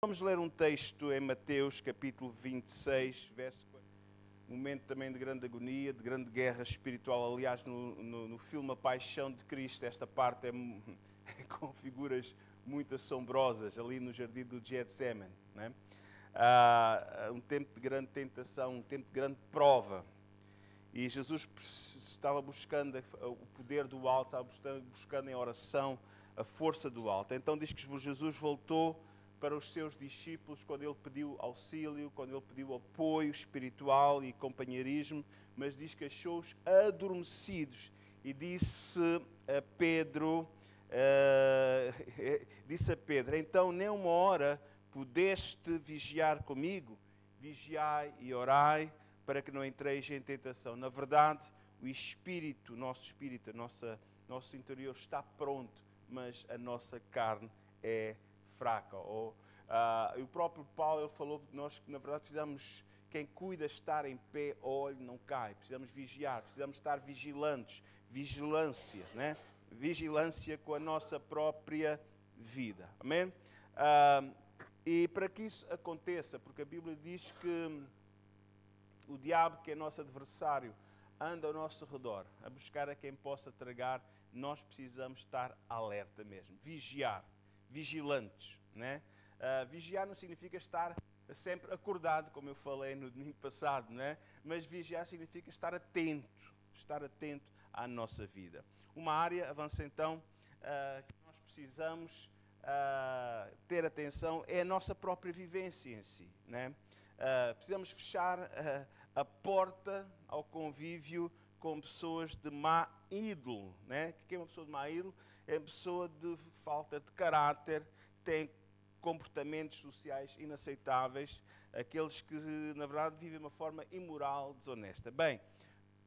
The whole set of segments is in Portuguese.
Vamos ler um texto em Mateus, capítulo 26, verso 4. Momento também de grande agonia, de grande guerra espiritual. Aliás, no filme A Paixão de Cristo, esta parte é com figuras muito assombrosas, ali no jardim do Getsemane, né? Um tempo de grande tentação, um tempo de grande prova. E Jesus estava buscando o poder do alto, estava buscando em oração a força do alto. Então diz que Jesus voltou para os seus discípulos quando ele pediu auxílio, quando ele pediu apoio espiritual e companheirismo, mas diz que achou-os adormecidos e disse a Pedro, então nem uma hora pudeste vigiar comigo? Vigiai e orai para que não entreis em tentação. Na verdade, o espírito, nosso interior está pronto, mas a nossa carne é fraca. O próprio Paulo ele falou que nós, na verdade, precisamos, quem cuida estar em pé, olho, não cai. Precisamos vigiar, precisamos estar vigilantes. Vigilância, né? Vigilância com a nossa própria vida. Amém? E para que isso aconteça, porque a Bíblia diz que o diabo, que é nosso adversário, anda ao nosso redor, a buscar a quem possa tragar, nós precisamos estar alerta mesmo. Vigiar. Vigilantes, né? Vigiar não significa estar sempre acordado, como eu falei no domingo passado, né? Mas vigiar significa estar atento à nossa vida. Uma área, avança então, que nós precisamos ter atenção é a nossa própria vivência em si, né? Precisamos fechar a porta ao convívio com pessoas de má índole, né? O que é uma pessoa de má índole? É uma pessoa de falta de caráter, tem comportamentos sociais inaceitáveis, aqueles que, na verdade, vivem de uma forma imoral, desonesta. Bem,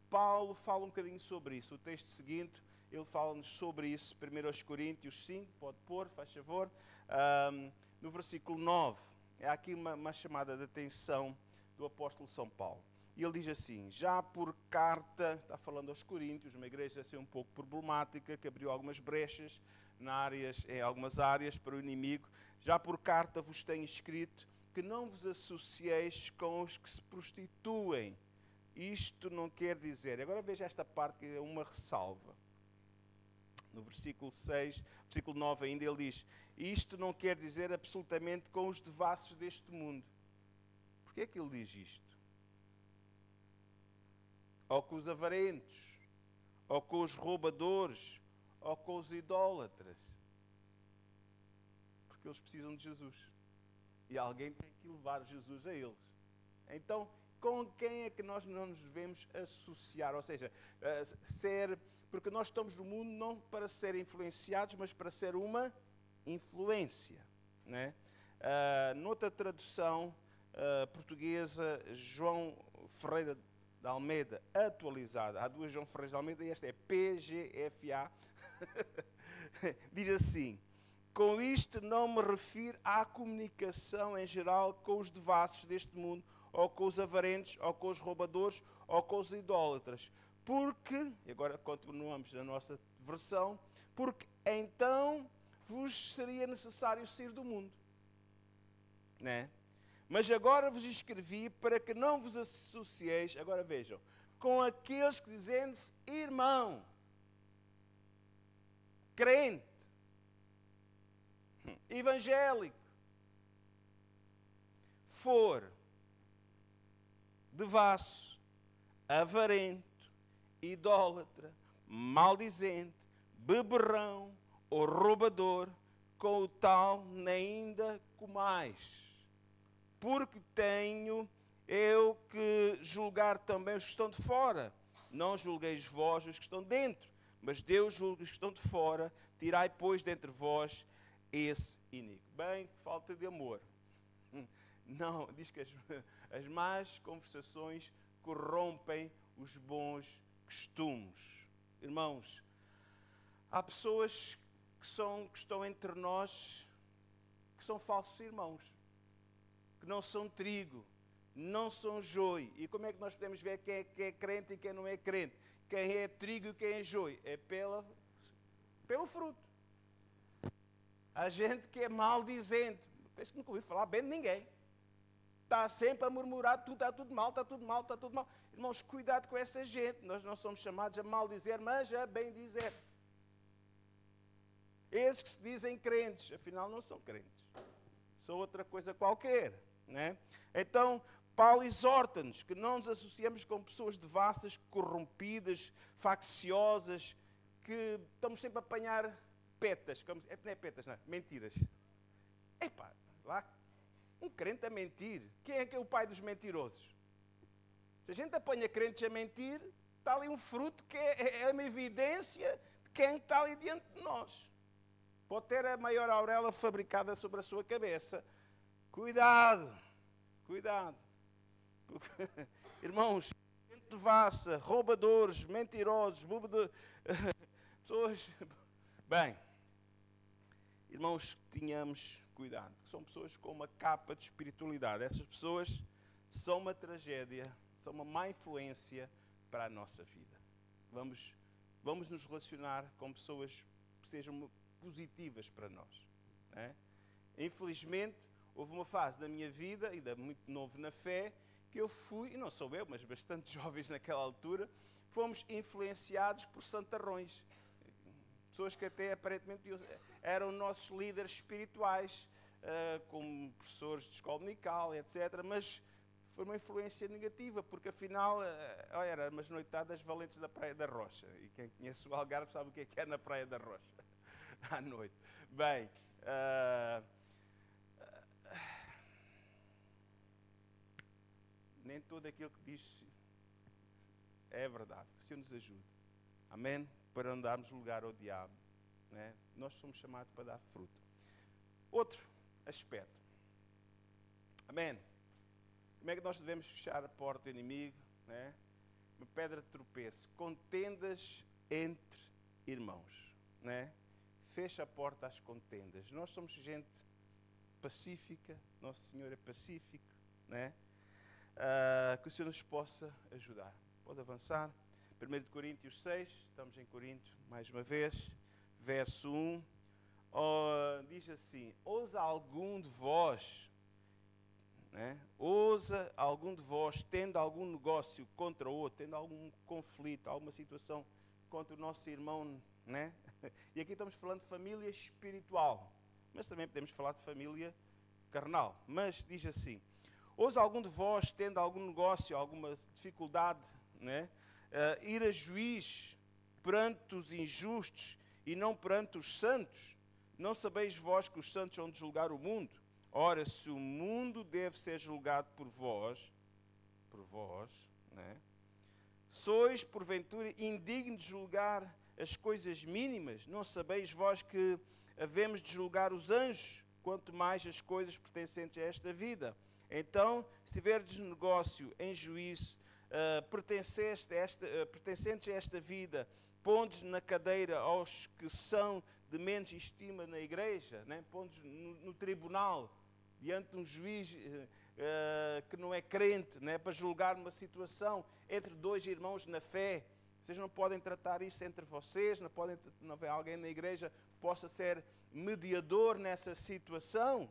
Paulo fala um bocadinho sobre isso. O texto seguinte, ele fala-nos sobre isso, 1 Coríntios 5, pode pôr, faz favor, no versículo 9. É aqui uma chamada de atenção do apóstolo São Paulo. E ele diz assim, já por carta, está falando aos Coríntios, uma igreja assim um pouco problemática, que abriu algumas brechas em algumas áreas para o inimigo. Já por carta vos tenho escrito que não vos associeis com os que se prostituem. Isto não quer dizer, agora veja esta parte que é uma ressalva. No versículo 6, versículo 9 ainda, ele diz, isto não quer dizer absolutamente com os devassos deste mundo. Porquê é que ele diz isto? Ou com os avarentos, ou com os roubadores, ou com os idólatras. Porque eles precisam de Jesus. E alguém tem que levar Jesus a eles. Então, com quem é que nós não nos devemos associar? Ou seja, porque nós estamos no mundo não para ser influenciados, mas para ser uma influência, né? Noutra tradução portuguesa, João Ferreira de Almeida, atualizada, há duas João Ferreira de Almeida e esta é PGFA, diz assim, com isto não me refiro à comunicação em geral com os devassos deste mundo, ou com os avarentos, ou com os roubadores, ou com os idólatras. Porque, e agora continuamos na nossa versão, porque então vos seria necessário sair do mundo. Né? Mas agora vos escrevi para que não vos associeis, agora vejam, com aqueles que dizem-se irmão, crente, evangélico, for devasso, avarento, idólatra, maldizente, beberrão ou roubador, com o tal nem ainda comais. Porque tenho eu que julgar também os que estão de fora. Não julgueis vós os que estão dentro, mas Deus julga os que estão de fora. Tirai, pois, dentre vós esse iníquo. Bem, falta de amor. Não, diz que as más conversações corrompem os bons costumes. Irmãos, há pessoas que estão entre nós que são falsos irmãos, que não são trigo, não são joio. E como é que nós podemos ver quem é crente e quem não é crente? Quem é trigo e quem é joio? É pelo fruto. Há gente que é maldizente, Penso que nunca ouvi falar bem de ninguém. Está sempre a murmurar, está tudo mal, está tudo mal, está tudo mal. Irmãos, cuidado com essa gente. Nós não somos chamados a maldizer, mas a bendizer. Esses que se dizem crentes, afinal não são crentes. São outra coisa qualquer. Né? Então, Paulo exorta-nos que não nos associemos com pessoas devassas, corrompidas, facciosas, que estamos sempre a apanhar petas. Não é petas, não é? Mentiras. Epá, lá, um crente a mentir. Quem é que é o pai dos mentirosos? Se a gente apanha crentes a mentir, está ali um fruto que é uma evidência de quem está ali diante de nós. Pode ter a maior auréola fabricada sobre a sua cabeça. Cuidado, cuidado. Porque, irmãos, gente devassa, roubadores, mentirosos, pessoas... Bem, irmãos, tenhamos cuidado. São pessoas com uma capa de espiritualidade. Essas pessoas são uma tragédia, são uma má influência para a nossa vida. Vamos nos relacionar com pessoas que sejam positivas para nós. Né? Infelizmente, houve uma fase da minha vida, ainda muito novo na fé, que eu fui, e não sou eu, mas bastante jovens naquela altura, fomos influenciados por santarrões. Pessoas que até aparentemente eram nossos líderes espirituais, como professores de escola dominical, etc. Mas foi uma influência negativa, porque afinal eram umas noitadas valentes da Praia da Rocha. E quem conhece o Algarve sabe o que é na Praia da Rocha, à noite. Bem, nem tudo aquilo que diz é verdade. Que o Senhor nos ajude. Amém? Para não darmos lugar ao diabo. Né? Nós somos chamados para dar fruto. Outro aspecto. Amém? Como é que nós devemos fechar a porta do inimigo? Né? Uma pedra de tropeço. Contendas entre irmãos. Né? Fecha a porta às contendas. Nós somos gente pacífica. Nosso Senhor é pacífico. Né? Que o Senhor nos possa ajudar. Pode avançar. 1 Coríntios 6, estamos em Corinto, mais uma vez, verso 1, diz assim, ousa algum de vós, né? Ousa algum de vós, tendo algum negócio contra o outro, tendo algum conflito, alguma situação contra o nosso irmão, né? E aqui estamos falando de família espiritual, mas também podemos falar de família carnal, mas diz assim, ousa algum de vós, tendo algum negócio, alguma dificuldade, né? Ir a juiz perante os injustos e não perante os santos? Não sabeis vós que os santos hão de julgar o mundo? Ora, se o mundo deve ser julgado por vós, né? Sois, porventura, indignos de julgar as coisas mínimas? Não sabeis vós que havemos de julgar os anjos, quanto mais as coisas pertencentes a esta vida? Então, se tiverdes negócio em juízo, pertencentes a esta vida, pondes na cadeira aos que são de menos estima na igreja, né? Pondes no tribunal, diante de um juiz que não é crente, né? Para julgar uma situação entre dois irmãos na fé. Vocês não podem tratar isso entre vocês, não haver alguém na igreja que possa ser mediador nessa situação.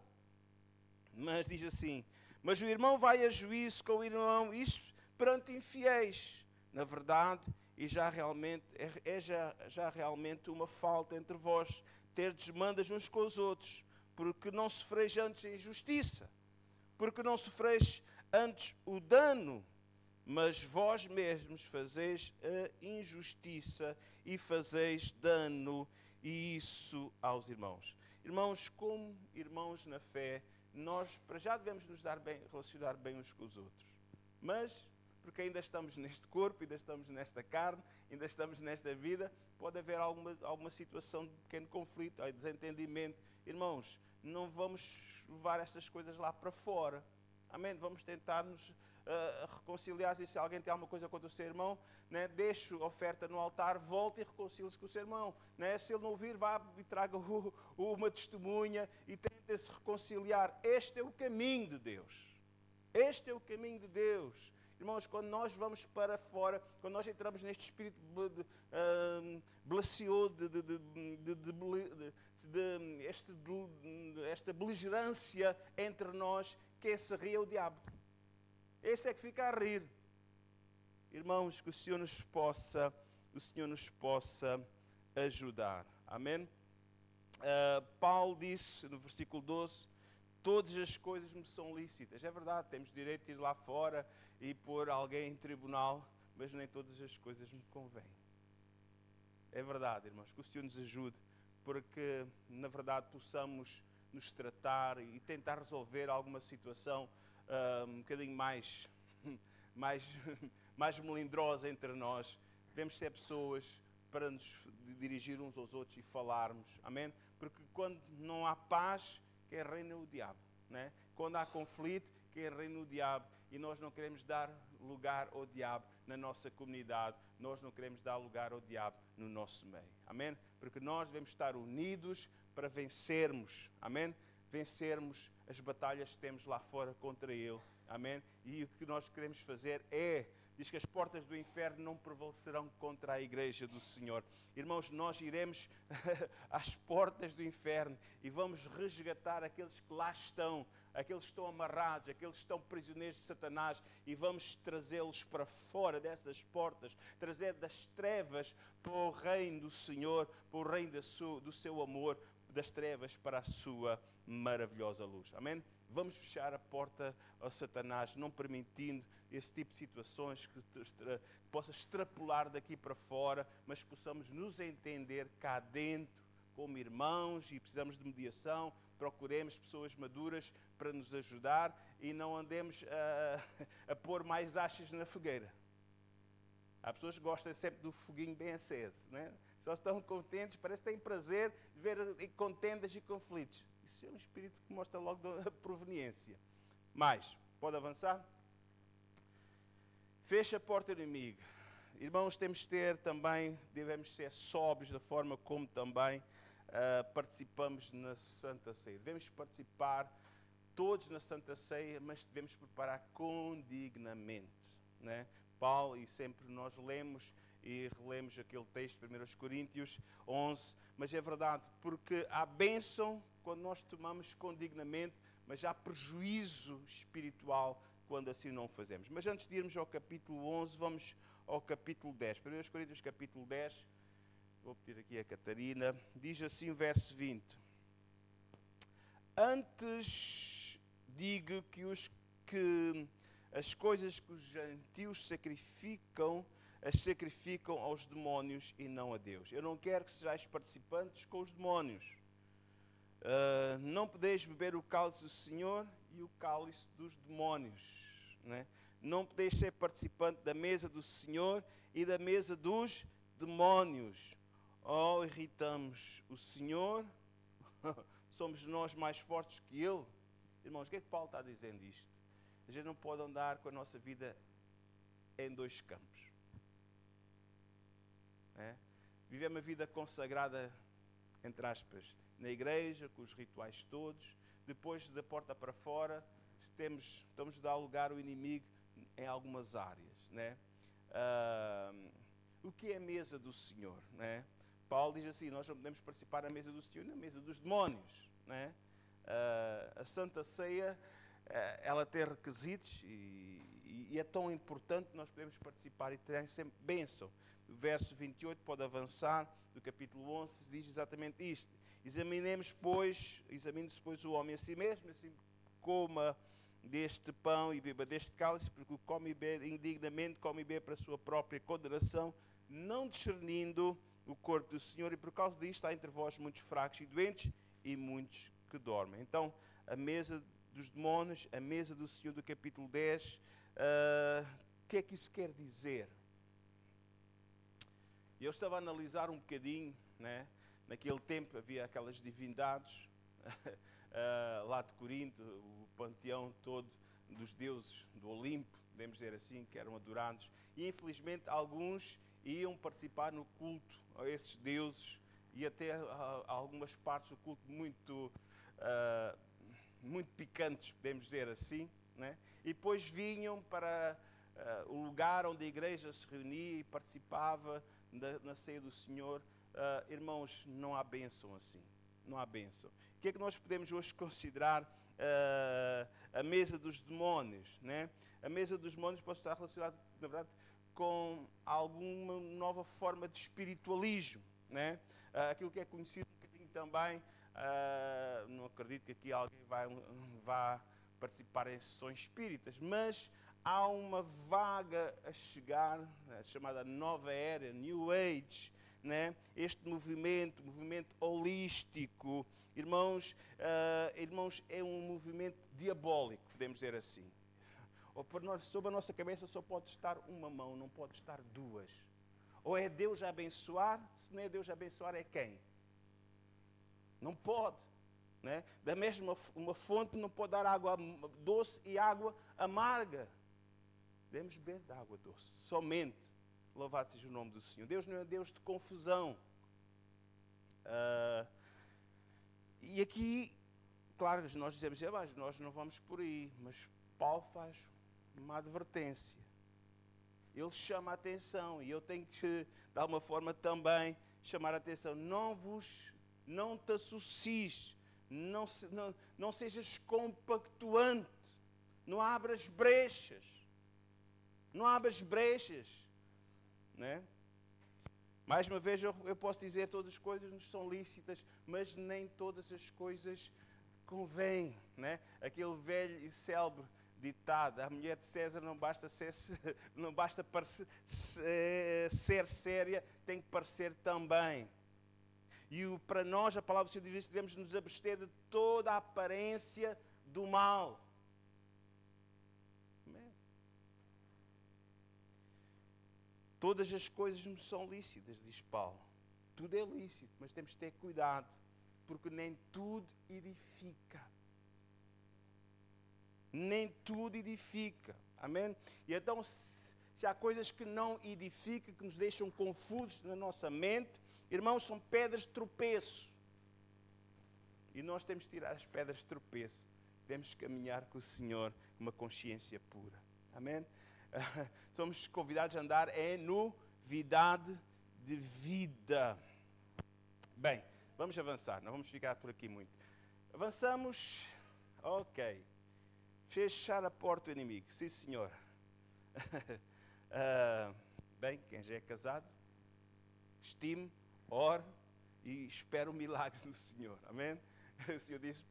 Mas diz assim, mas o irmão vai a juízo com o irmão, isso perante infiéis. Na verdade, e já realmente uma falta entre vós, terdes demandas uns com os outros, porque não sofreis antes a injustiça, porque não sofreis antes o dano, mas vós mesmos fazeis a injustiça e fazeis dano, e isso aos irmãos. Irmãos, como irmãos na fé, nós para já devemos nos relacionar bem uns com os outros, mas porque ainda estamos neste corpo, ainda estamos nesta carne, ainda estamos nesta vida, pode haver alguma situação de pequeno conflito, desentendimento. Irmãos, não vamos levar estas coisas lá para fora. Amém? Vamos tentar nos reconciliar. Se alguém tem alguma coisa contra o seu irmão, né, deixe a oferta no altar, volte e reconcilie-se com o seu irmão. Né? Se ele não ouvir, vá e traga uma testemunha e tente se reconciliar. Este é o caminho de Deus. Este é o caminho de Deus. Irmãos, quando nós vamos para fora, quando nós entramos neste espírito esta beligerância entre nós, quem se ri é o diabo. Esse é que fica a rir. Irmãos, que o Senhor nos possa ajudar. Amém? Paulo disse no versículo 12, todas as coisas me são lícitas. É verdade, temos direito de ir lá fora e pôr alguém em tribunal, mas nem todas as coisas me convêm. É verdade, irmãos, que o Senhor nos ajude, porque, na verdade, possamos nos tratar e tentar resolver alguma situação um bocadinho mais melindrosa entre nós. Devemos ser pessoas para nos dirigir uns aos outros e falarmos. Amém? Porque quando não há paz, quem reina é o diabo. Né? Quando há conflito, quem reina é o diabo. E nós não queremos dar lugar ao diabo na nossa comunidade. Nós não queremos dar lugar ao diabo no nosso meio. Amém? Porque nós devemos estar unidos para vencermos. Amém? Vencermos as batalhas que temos lá fora contra ele. Amém? E o que nós queremos fazer diz que as portas do inferno não prevalecerão contra a igreja do Senhor. Irmãos, nós iremos às portas do inferno e vamos resgatar aqueles que lá estão, aqueles que estão amarrados, aqueles que estão prisioneiros de Satanás, e vamos trazê-los para fora dessas portas, trazer das trevas para o reino do Senhor, para o reino do seu amor, das trevas para a sua maravilhosa luz. Amém? Vamos fechar a porta ao Satanás, não permitindo esse tipo de situações que possa extrapolar daqui para fora, mas que possamos nos entender cá dentro como irmãos e precisamos de mediação. Procuremos pessoas maduras para nos ajudar e não andemos a pôr mais achas na fogueira. Há pessoas que gostam sempre do foguinho bem aceso, né? Só estão contentes, parece que têm prazer de ver contendas e conflitos. Isso é um espírito que mostra logo a proveniência. Mas, pode avançar? Fecha a porta do inimigo. Irmãos, devemos ser sóbrios da forma como também participamos na Santa Ceia. Devemos participar todos na Santa Ceia, mas devemos preparar com dignamente, né? Paulo, e sempre nós lemos e relemos aquele texto, 1 Coríntios 11, mas é verdade, porque há bênção quando nós tomamos com dignamente, mas há prejuízo espiritual quando assim não fazemos. Mas antes de irmos ao capítulo 11, vamos ao capítulo 10. 1 Coríntios capítulo 10, vou pedir aqui a Catarina, diz assim o verso 20. Antes digo que as coisas que os gentios sacrificam, as sacrificam aos demónios e não a Deus. Eu não quero que sejais participantes com os demónios. Não podeis beber o cálice do Senhor e o cálice dos demónios. Né? Não podeis ser participante da mesa do Senhor e da mesa dos demónios. Oh, irritamos o Senhor? Somos nós mais fortes que Ele? Irmãos, o que é que Paulo está dizendo isto? A gente não pode andar com a nossa vida em dois campos. Viver uma vida consagrada, entre aspas, na igreja, com os rituais todos. Depois, da porta para fora, estamos a dar lugar ao inimigo em algumas áreas. Né? O que é a mesa do Senhor? Né? Paulo diz assim, nós não podemos participar na mesa do Senhor, na mesa dos demónios. Né? A Santa Ceia, ela tem requisitos e é tão importante que nós podemos participar e ter sempre bênção. O verso 28 pode avançar, do capítulo 11, diz exatamente isto. Examine-se, pois, o homem a si mesmo, assim coma deste pão e beba deste cálice, porque o come e bebe indignamente, come e bebe para a sua própria condenação, não discernindo o corpo do Senhor, e por causa disto há entre vós muitos fracos e doentes e muitos que dormem. Então, a mesa dos demónios, a mesa do Senhor do capítulo 10, o que é que isso quer dizer? Eu estava a analisar um bocadinho, né? Naquele tempo havia aquelas divindades, lá de Corinto, o panteão todo dos deuses do Olimpo, podemos dizer assim, que eram adorados. E infelizmente alguns iam participar no culto a esses deuses e até algumas partes do culto muito picantes, podemos dizer assim, né? E depois vinham para o lugar onde a igreja se reunia e participava na ceia do Senhor, irmãos, não há bênção assim. Não há bênção. O que é que nós podemos hoje considerar a mesa dos demónios, né? A mesa dos demónios pode estar relacionada, na verdade, com alguma nova forma de espiritualismo, né? Aquilo que é conhecido um bocadinho também, não acredito que aqui alguém vá participar em sessões espíritas, mas há uma vaga a chegar, chamada Nova Era, New Age, né? Este movimento holístico, irmãos, é um movimento diabólico, podemos dizer assim. Sobre a nossa cabeça só pode estar uma mão, não pode estar duas. Ou é Deus a abençoar, se não é Deus a abençoar, é quem? Não pode. Né? Da mesma uma fonte não pode dar água doce e água amarga. Devemos beber de água doce, somente. Louvado seja o nome do Senhor. Deus não é Deus de confusão. E aqui, claro, nós dizemos, mas nós não vamos por aí. Mas Paulo faz uma advertência. Ele chama a atenção. E eu tenho que, de alguma forma, também chamar a atenção. Não te associes. Não sejas compactuante. Não abras brechas. Não abras brechas. Né? Mais uma vez eu posso dizer todas as coisas nos são lícitas, mas nem todas as coisas convêm, né? Aquele velho e célebre ditado: a mulher de César não basta ser séria, tem que parecer também. E para nós a palavra do Senhor diz que devemos nos abster de toda a aparência do mal. Todas as coisas nos são lícitas, diz Paulo. Tudo é lícito, mas temos de ter cuidado, porque nem tudo edifica. Nem tudo edifica. Amém? E então, se há coisas que não edificam, que nos deixam confusos na nossa mente, irmãos, são pedras de tropeço. E nós temos de tirar as pedras de tropeço. Devemos caminhar com o Senhor com uma consciência pura. Amém? Somos convidados a andar em novidade de vida. Bem, vamos avançar, não vamos ficar por aqui muito. Avançamos, ok. Fechar a porta do inimigo, sim senhor. Bem, quem já é casado, estime, ore e espere o milagre do Senhor, amém? O Senhor disse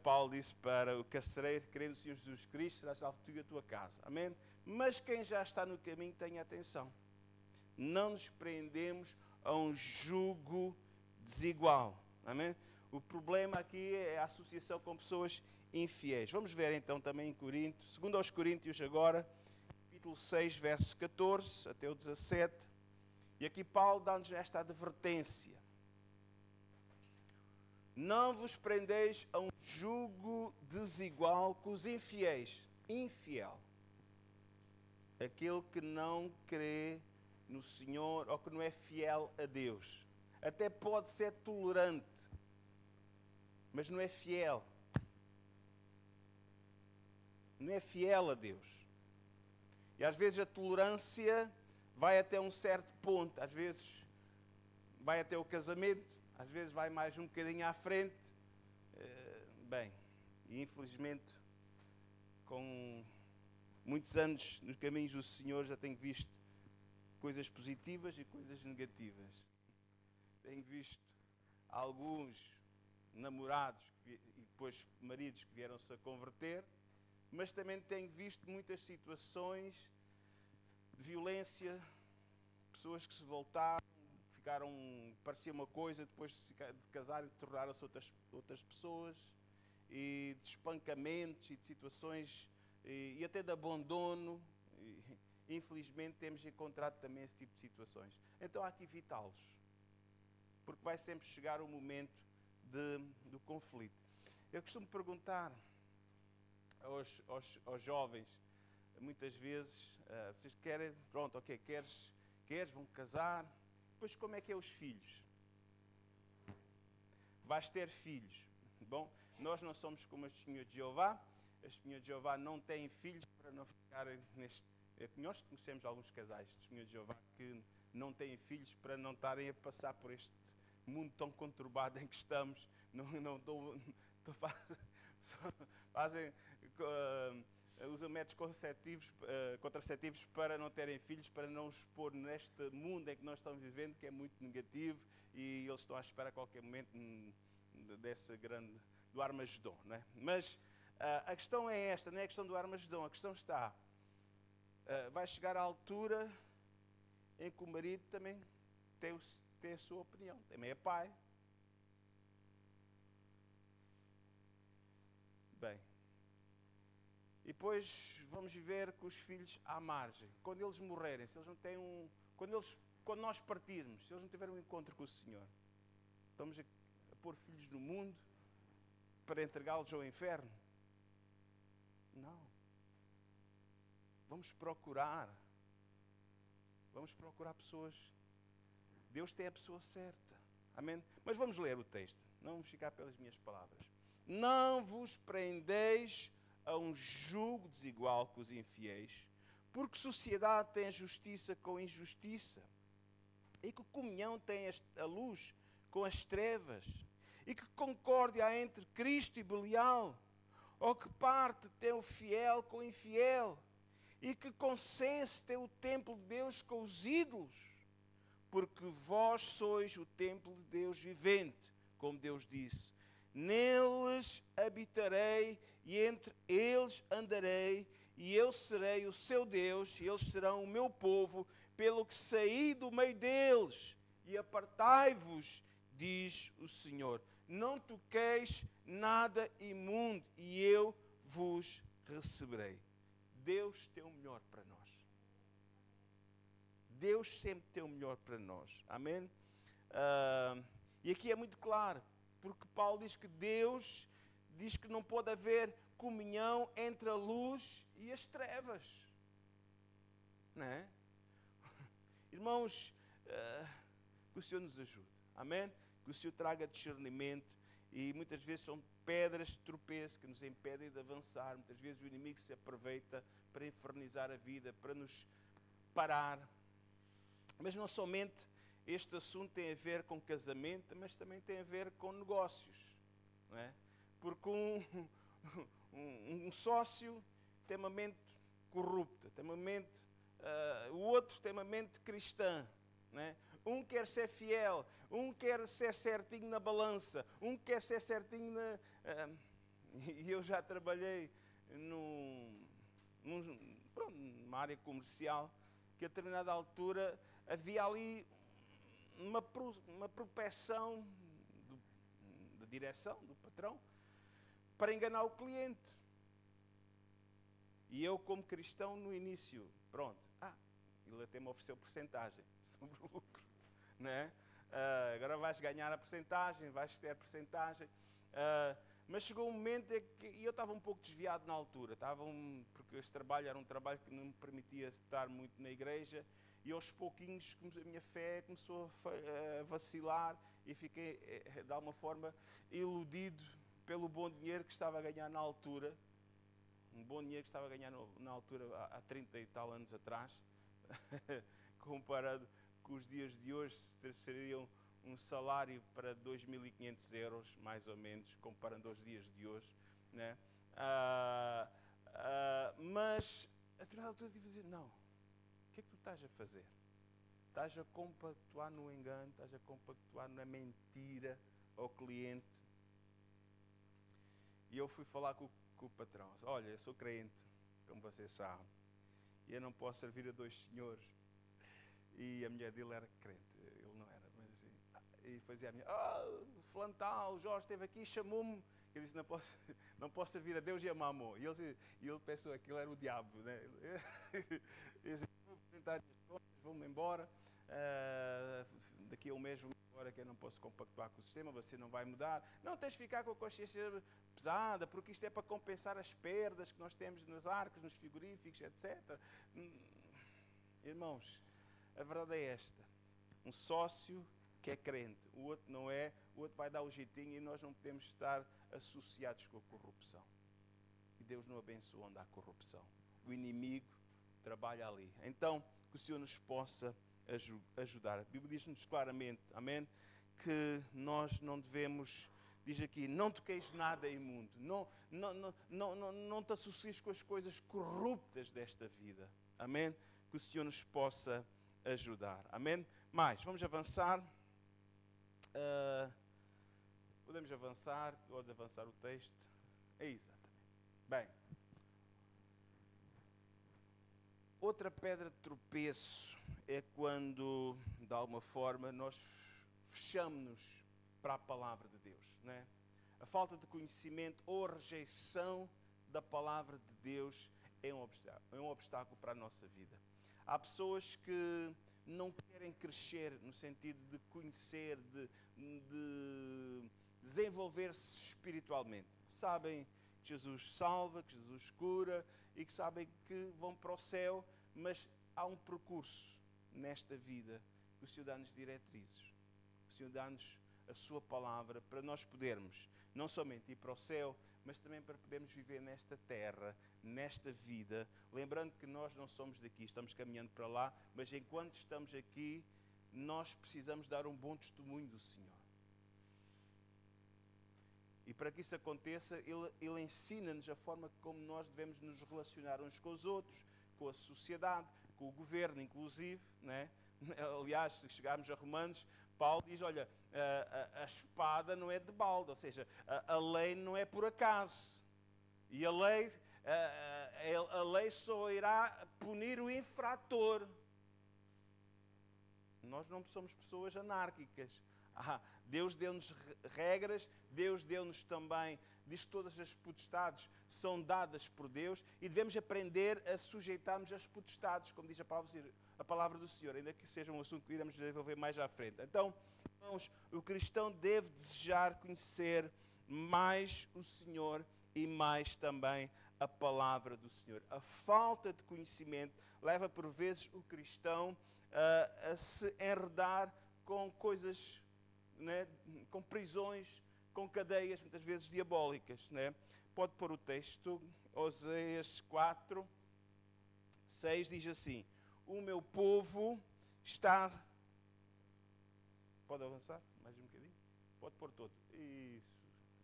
Paulo disse para o carcereiro: crê no Senhor Jesus Cristo, será salvo tu e a tua casa. Amém? Mas quem já está no caminho, tenha atenção. Não nos prendemos a um jugo desigual. Amém? O problema aqui é a associação com pessoas infiéis. Vamos ver então também em Coríntios, 2 aos Coríntios agora, capítulo 6, versos 14 até o 17. E aqui Paulo dá-nos esta advertência. Não vos prendeis a um jugo desigual com os infiéis. Infiel. Aquele que não crê no Senhor ou que não é fiel a Deus. Até pode ser tolerante, mas não é fiel. Não é fiel a Deus. E às vezes a tolerância vai até um certo ponto. Às vezes vai até o casamento. Às vezes vai mais um bocadinho à frente. Bem, e infelizmente, com muitos anos nos caminhos do Senhor, já tenho visto coisas positivas e coisas negativas. Tenho visto alguns namorados e depois maridos que vieram-se a converter, mas também tenho visto muitas situações de violência, pessoas que se voltaram, parecia uma coisa, depois de casarem, tornaram-se outras pessoas, e de espancamentos e de situações, e até de abandono. E, infelizmente, temos encontrado também esse tipo de situações. Então há que evitá-los, porque vai sempre chegar o momento do conflito. Eu costumo perguntar aos jovens, muitas vezes, vocês querem, pronto, ok, queres, vão casar. Pois como é que é os filhos? Vais ter filhos. Bom, nós não somos como os testemunhos de Jeová, as testemunhas de Jeová não têm filhos para não ficarem neste... Nós conhecemos alguns casais de testemunhas de Jeová que não têm filhos para não estarem a passar por este mundo tão conturbado em que estamos. Fazem, usam métodos contraceptivos para não terem filhos, para não os expor neste mundo em que nós estamos vivendo, que é muito negativo, e eles estão à espera a qualquer momento do Armagedon, não é? Mas a questão é esta, não é a questão do Armagedon, a questão está, vai chegar a altura em que o marido também tem a sua opinião, também é pai. Bem, e depois vamos viver com os filhos à margem. Quando eles morrerem, se eles não têm quando nós partirmos, se eles não tiverem um encontro com o Senhor, estamos a pôr filhos no mundo para entregá-los ao inferno? Não. Vamos procurar pessoas. Deus tem a pessoa certa. Amém? Mas vamos ler o texto. Não vamos ficar pelas minhas palavras. Não vos prendeis a um jugo desigual com os infiéis, porque sociedade tem a justiça com a injustiça, e que comunhão tem a luz com as trevas, e que concórdia há entre Cristo e Belial, ou que parte tem o fiel com o infiel, e que consenso tem o templo de Deus com os ídolos, porque vós sois o templo de Deus vivente, como Deus disse. Neles habitarei e entre eles andarei, e eu serei o seu Deus, e eles serão o meu povo, pelo que saí do meio deles, e apartai-vos, diz o Senhor. Não toqueis nada imundo, e eu vos receberei. Deus tem o melhor para nós. Deus sempre tem o melhor para nós. Amém? E aqui é muito claro, porque Paulo diz que Deus diz que não pode haver comunhão entre a luz e as trevas. Não é? Irmãos, que o Senhor nos ajude. Amém? Que o Senhor traga discernimento, e muitas vezes são pedras de tropeço que nos impedem de avançar. Muitas vezes o inimigo se aproveita para infernizar a vida, para nos parar. Mas não somente este assunto tem a ver com casamento, mas também tem a ver com negócios. Não é? Porque um sócio tem uma mente corrupta, tem uma mente, o outro tem uma mente cristã. Não é? Um quer ser fiel, um quer ser certinho na balança, um quer ser certinho na... E eu já trabalhei numa área comercial, que a determinada altura havia ali uma propensão da direção, do patrão, para enganar o cliente. E eu, como cristão, no início, ele até me ofereceu porcentagem sobre o lucro, não é? Agora vais ganhar a porcentagem, vais ter a porcentagem. Mas chegou um momento em que eu estava um pouco desviado na altura, porque este trabalho era um trabalho que não me permitia estar muito na igreja, e aos pouquinhos a minha fé começou a vacilar, e fiquei, de alguma forma, iludido pelo bom dinheiro que estava a ganhar na altura. Um bom dinheiro que estava a ganhar na altura, há 30 e tal anos atrás, comparado com os dias de hoje, seriam um salário para 2.500 euros, mais ou menos, comparando aos dias de hoje. Né? Mas, a determinada altura, eu tive a dizer, não, o que é que tu estás a fazer? Estás a compactuar no engano, estás a compactuar na mentira ao cliente. E eu fui falar com o patrão. Olha, eu sou crente, como vocês sabem, e eu não posso servir a dois senhores. E a mulher dele era crente, ele não era, mas assim. E fazia a minha, fulano tal, o Jorge esteve aqui, chamou-me. Eu disse, não posso servir a Deus e a mamon. E ele pensou que aquilo era o diabo, né? Eu disse, vou apresentar as contas, vou-me embora. Daqui a um mês vou-me embora, que eu não posso compactuar com o sistema, você não vai mudar. Não, tens de ficar com a consciência pesada, porque isto é para compensar as perdas que nós temos nas arcas, nos frigoríficos, etc. Irmãos, a verdade é esta. Um sócio que é crente, o outro não é, o outro vai dar o jeitinho, e nós não podemos estar associados com a corrupção. E Deus não abençoa onde há corrupção. O inimigo trabalha ali. Então, que o Senhor nos possa ajudar. A Bíblia diz-nos claramente, amém, que nós não devemos, diz aqui, não toqueis nada imundo, não te associes com as coisas corruptas desta vida, amém, que o Senhor nos possa ajudar, amém. Mais, vamos avançar, podemos avançar, pode avançar o texto, exatamente, bem. Outra pedra de tropeço é quando, de alguma forma, nós fechamos-nos para a palavra de Deus, né? A falta de conhecimento ou a rejeição da palavra de Deus é um obstáculo para a nossa vida. Há pessoas que não querem crescer no sentido de conhecer, de desenvolver-se espiritualmente. Sabem que Jesus salva, que Jesus cura e que sabem que vão para o céu, mas há um percurso nesta vida que o Senhor dá-nos diretrizes. O Senhor dá-nos a sua palavra para nós podermos não somente ir para o céu, mas também para podermos viver nesta terra, nesta vida, lembrando que nós não somos daqui, estamos caminhando para lá, mas enquanto estamos aqui, nós precisamos dar um bom testemunho do Senhor. E para que isso aconteça, Ele ensina-nos a forma como nós devemos nos relacionar uns com os outros, com a sociedade, com o governo, inclusive, né? Aliás, se chegarmos a Romanos, Paulo diz, olha, a espada não é de balde, ou seja, a lei não é por acaso. E a lei só irá punir o infrator. Nós não somos pessoas anárquicas. Deus deu-nos regras, Deus deu-nos também, diz que todas as potestades são dadas por Deus e devemos aprender a sujeitarmos as potestades, como diz a palavra do Senhor, ainda que seja um assunto que iremos desenvolver mais à frente. Então, irmãos, o cristão deve desejar conhecer mais o Senhor e mais também a palavra do Senhor. A falta de conhecimento leva por vezes o cristão a se enredar com coisas, né, com prisões, com cadeias, muitas vezes diabólicas, né? Pode pôr o texto, Oséias 4, 6 diz assim, o meu povo está... Pode avançar mais um bocadinho? Pode pôr todo. Isso,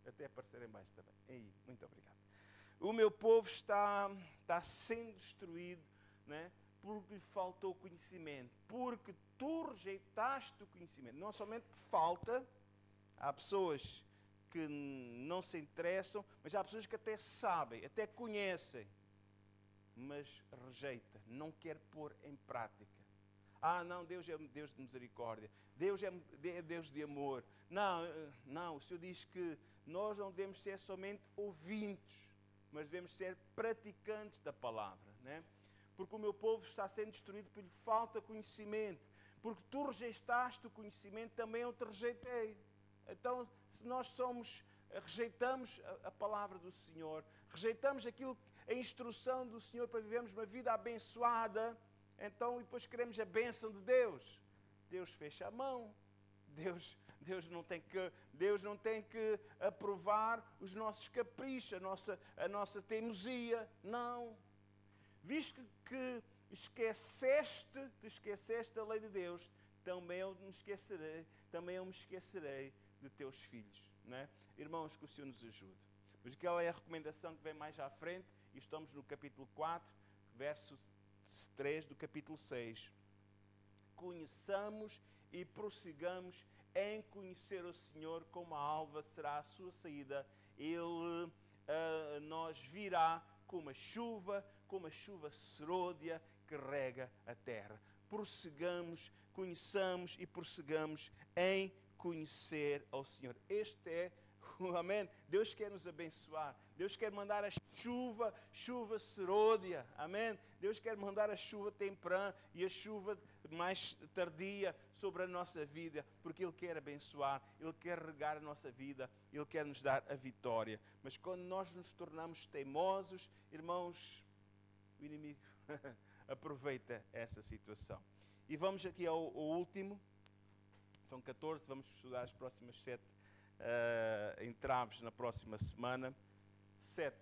até aparecer em baixo também. Aí, muito obrigado. O meu povo está sendo destruído, né? Porque lhe faltou conhecimento, porque tu rejeitaste o conhecimento. Não somente falta, há pessoas que não se interessam, mas há pessoas que até sabem, até conhecem, mas rejeita, não quer pôr em prática. Não, Deus é Deus de misericórdia, Deus é Deus de amor. Não, o Senhor diz que nós não devemos ser somente ouvintes, mas devemos ser praticantes da palavra, né? Porque o meu povo está sendo destruído porque lhe falta conhecimento. Porque tu rejeitaste o conhecimento, também eu te rejeitei. Então, se nós rejeitamos a palavra do Senhor, rejeitamos a instrução do Senhor para vivermos uma vida abençoada, então, e depois queremos a bênção de Deus. Deus fecha a mão. Deus não tem que aprovar os nossos caprichos, a nossa teimosia. Não. Visto que te esqueceste da lei de Deus, também eu me esquecerei de teus filhos. Né? Irmãos, que o Senhor nos ajude. Mas aquela é a recomendação que vem mais à frente, e estamos no capítulo 4, verso 3 do capítulo 6. Conheçamos e prossigamos em conhecer o Senhor, como a alva será a sua saída. Ele nos virá como a chuva serôdia que rega a terra. Prossigamos, conheçamos e prossigamos em conhecer ao Senhor. Este é o amém. Deus quer nos abençoar. Deus quer mandar a chuva serôdia. Amém. Deus quer mandar a chuva temprã e a chuva mais tardia sobre a nossa vida, porque Ele quer abençoar, Ele quer regar a nossa vida, Ele quer nos dar a vitória. Mas quando nós nos tornamos teimosos, irmãos, o inimigo aproveita essa situação. E vamos aqui ao último, são 14, vamos estudar as próximas 7 entraves na próxima semana. 7,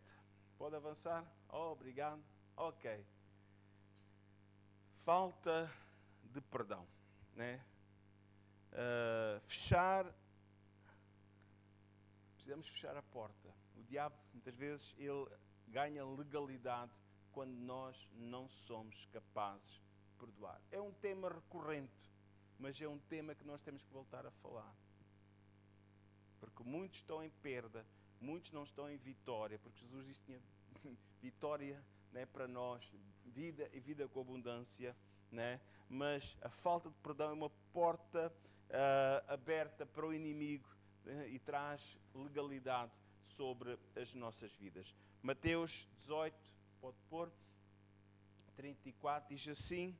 Pode avançar? Oh, obrigado. Ok. Falta de perdão, né? Precisamos fechar a porta. O diabo, muitas vezes, ele ganha legalidade quando nós não somos capazes de perdoar. É um tema recorrente, mas é um tema que nós temos que voltar a falar. Porque muitos estão em perda, muitos não estão em vitória, porque Jesus disse que tinha vitória, né, para nós, vida e vida com abundância, né? Mas a falta de perdão é uma porta aberta para o inimigo, né, e traz legalidade sobre as nossas vidas. Mateus 18, pode pôr, 34, diz assim,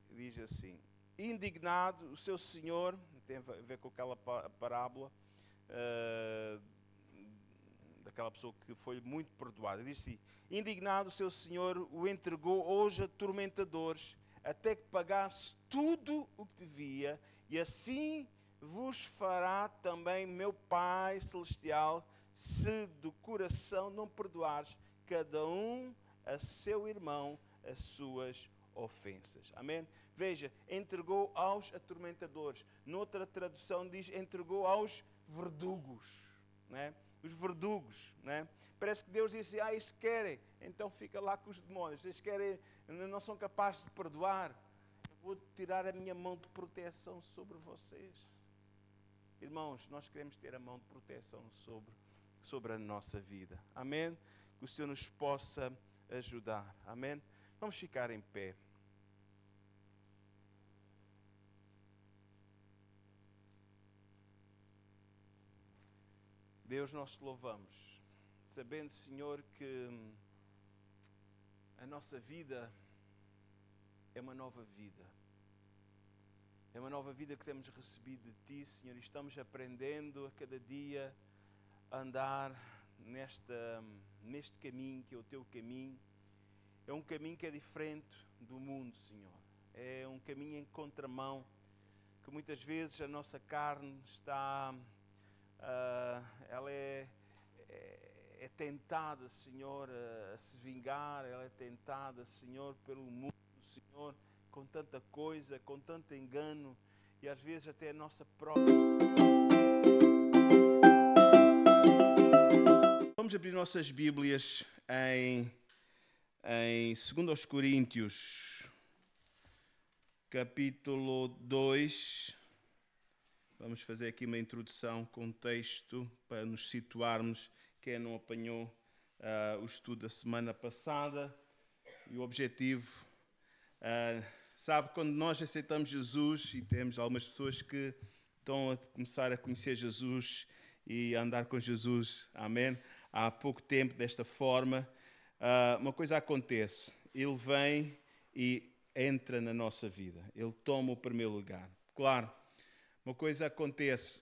diz assim: indignado, o seu senhor, tem a ver com aquela parábola daquela pessoa que foi muito perdoada, diz assim: indignado, o seu senhor o entregou aos atormentadores até que pagasse tudo o que devia, e assim vos fará também meu Pai Celestial, se do coração não perdoares cada um a seu irmão as suas ofensas. Amém? Veja, entregou aos atormentadores. Noutra tradução diz, entregou aos verdugos, né? Os verdugos, né? Parece que Deus disse, isso querem, então fica lá com os demónios. Vocês querem, não são capazes de perdoar, eu vou tirar a minha mão de proteção sobre vocês. Irmãos, nós queremos ter a mão de proteção sobre a nossa vida. Amém? Que o Senhor nos possa ajudar. Amém? Vamos ficar em pé. Deus, nós te louvamos, sabendo, Senhor, que a nossa vida é uma nova vida. É uma nova vida que temos recebido de Ti, Senhor, e estamos aprendendo a cada dia a andar neste caminho que é o Teu caminho. É um caminho que é diferente do mundo, Senhor. É um caminho em contramão, que muitas vezes a nossa carne está... ela é tentada, Senhor, a se vingar, ela é tentada, Senhor, pelo mundo, Senhor, com tanta coisa, com tanto engano, e às vezes até a nossa própria... Vamos abrir nossas Bíblias em 2 Coríntios, capítulo 2. Vamos fazer aqui uma introdução com um texto para nos situarmos. Quem não apanhou o estudo da semana passada. E o objetivo, sabe, quando nós aceitamos Jesus, e temos algumas pessoas que estão a começar a conhecer Jesus e a andar com Jesus, amém? Há pouco tempo, desta forma, uma coisa acontece. Ele vem e entra na nossa vida. Ele toma o primeiro lugar. Claro. Uma coisa acontece,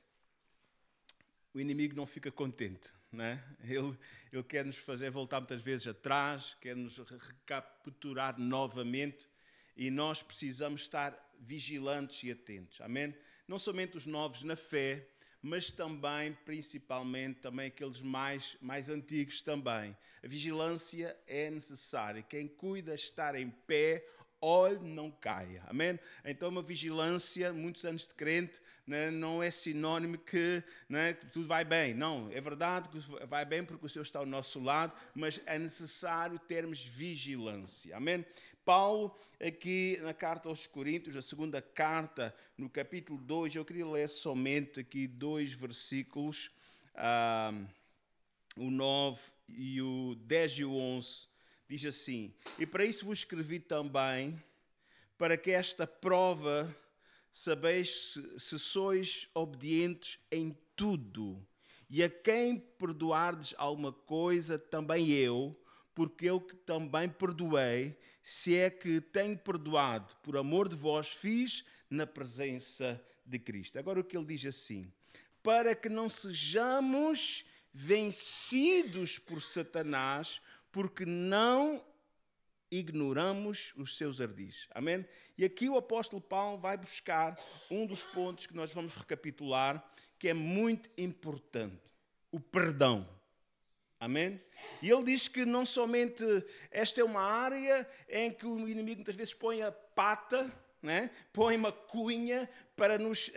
o inimigo não fica contente, né? Ele quer nos fazer voltar muitas vezes atrás, quer nos recapturar novamente, e nós precisamos estar vigilantes e atentos, amém? Não somente os novos na fé, mas também, principalmente, também aqueles mais antigos também. A vigilância é necessária. Quem cuida estar em pé, olhe, não caia. Amém? Então, uma vigilância, muitos anos de crente, né, não é sinónimo que, né, que tudo vai bem. Não, é verdade que vai bem porque o Senhor está ao nosso lado, mas é necessário termos vigilância. Amém? Paulo, aqui na carta aos Coríntios, a segunda carta, no capítulo 2, eu queria ler somente aqui 2 versículos, o 9 e o 10 e o 11. Diz assim: e para isso vos escrevi também, para que esta prova sabeis se sois obedientes em tudo. E a quem perdoardes alguma coisa, também eu, porque eu que também perdoei, se é que tenho perdoado, por amor de vós fiz na presença de Cristo. Agora o que ele diz assim: para que não sejamos vencidos por Satanás, porque não ignoramos os seus ardis. Amém? E aqui o apóstolo Paulo vai buscar um dos pontos que nós vamos recapitular, que é muito importante: o perdão. Amém? E ele diz que não somente esta é uma área em que o inimigo muitas vezes põe a pata, né? Põe uma cunha para nos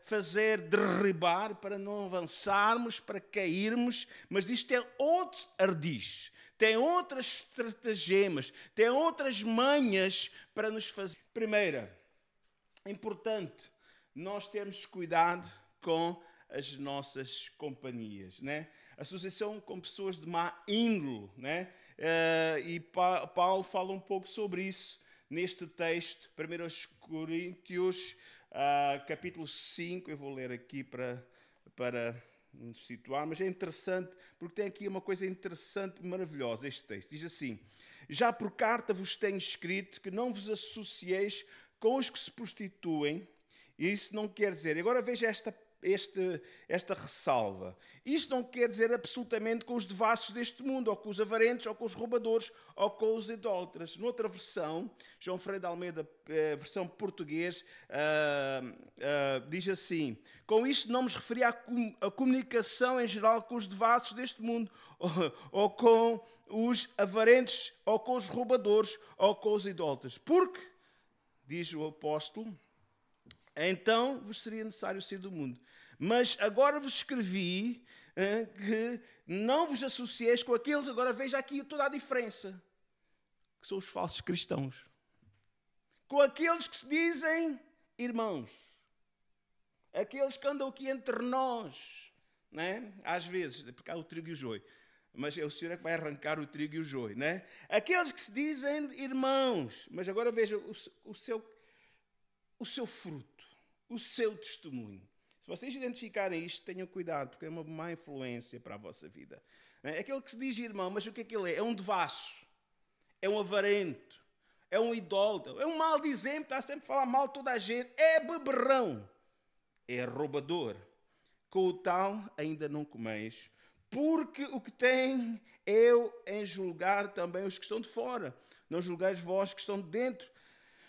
fazer derribar, para não avançarmos, para cairmos, mas diz que tem outros ardis, tem outras estratagemas, tem outras manhas para nos fazer. Primeira, é importante nós termos cuidado com as nossas companhias, né? Associação com pessoas de má índole, né? E Paulo fala um pouco sobre isso neste texto, 1 Coríntios, capítulo 5, eu vou ler aqui para nos situar, mas é interessante, porque tem aqui uma coisa interessante, maravilhosa, este texto. Diz assim: já por carta vos tenho escrito que não vos associeis com os que se prostituem. E isso não quer dizer, agora veja esta ressalva. Isto não quer dizer absolutamente com os devassos deste mundo, ou com os avarentos, ou com os roubadores, ou com os idólatras. Noutra versão, João Freire de Almeida, versão português, diz assim: com isto não me referi à comunicação em geral com os devassos deste mundo, ou com os avarentos, ou com os roubadores, ou com os idólatras. Porque, diz o apóstolo, então vos seria necessário sair do mundo. Mas agora vos escrevi que não vos associeis com aqueles, agora veja aqui toda a diferença, que são os falsos cristãos. Com aqueles que se dizem irmãos. Aqueles que andam aqui entre nós. Né? Às vezes, porque há o trigo e o joio. Mas é o Senhor que vai arrancar o trigo e o joio. Né? Aqueles que se dizem irmãos. Mas agora veja o seu fruto, o seu testemunho. Se vocês identificarem isto, tenham cuidado, porque é uma má influência para a vossa vida. É aquele que se diz irmão, mas o que é que ele é? É um devasso, é um avarento, é um idólatra, é um maldizente, está sempre a falar mal de toda a gente, é beberrão, é roubador. Com o tal ainda não comeis, porque o que tem eu em julgar também os que estão de fora. Não julgueis vós que estão de dentro,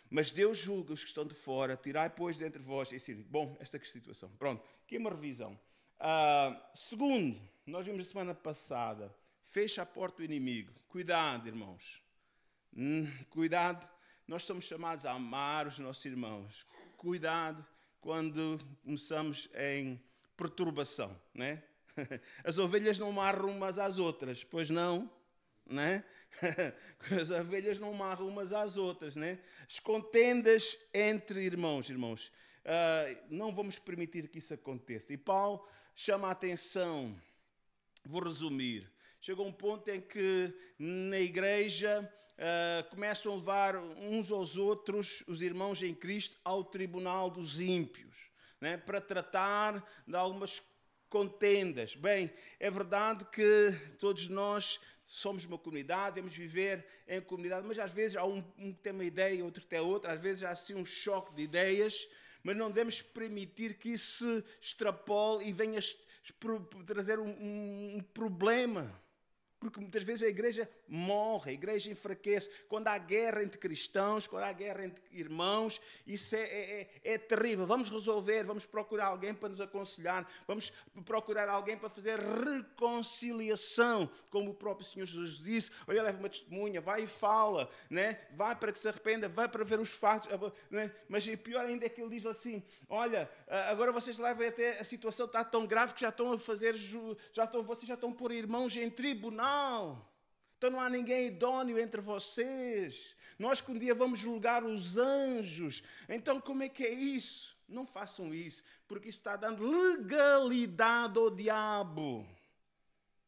mas Deus julga os que estão de fora. Tirai, pois, dentre vós. E assim, bom, esta situação. Pronto, aqui é uma revisão. Segundo, nós vimos na semana passada, fecha a porta do inimigo. Cuidado, irmãos. Cuidado, nós somos chamados a amar os nossos irmãos. Cuidado quando começamos em perturbação, né? As ovelhas não marram umas às outras, pois não? Né? As ovelhas não marram umas às outras, né? As contendas entre irmãos. Não vamos permitir que isso aconteça. E Paulo chama a atenção, vou resumir. Chegou um ponto em que na igreja começam a levar uns aos outros, os irmãos em Cristo, ao tribunal dos ímpios, né? Para tratar de algumas contendas. Bem, é verdade que todos nós somos uma comunidade, devemos viver em comunidade, mas às vezes há um que tem uma ideia, outro que tem outra, às vezes há assim um choque de ideias, mas não devemos permitir que isso se extrapole e venha trazer um problema. Porque muitas vezes a igreja morre, a igreja enfraquece. Quando há guerra entre cristãos, quando há guerra entre irmãos, isso é terrível. Vamos resolver, vamos procurar alguém para nos aconselhar, vamos procurar alguém para fazer reconciliação, como o próprio Senhor Jesus disse. Olha, leva uma testemunha, vai e fala, né? Vai para que se arrependa, vai para ver os fatos. Né? Mas o pior ainda é que ele diz assim: olha, agora vocês levam até a situação está tão grave que já estão a fazer, vocês já estão a pôr irmãos em tribunal. Então não há ninguém idôneo entre vocês. Nós que um dia vamos julgar os anjos. Então como é que é isso? Não façam isso, porque isso está dando legalidade ao diabo.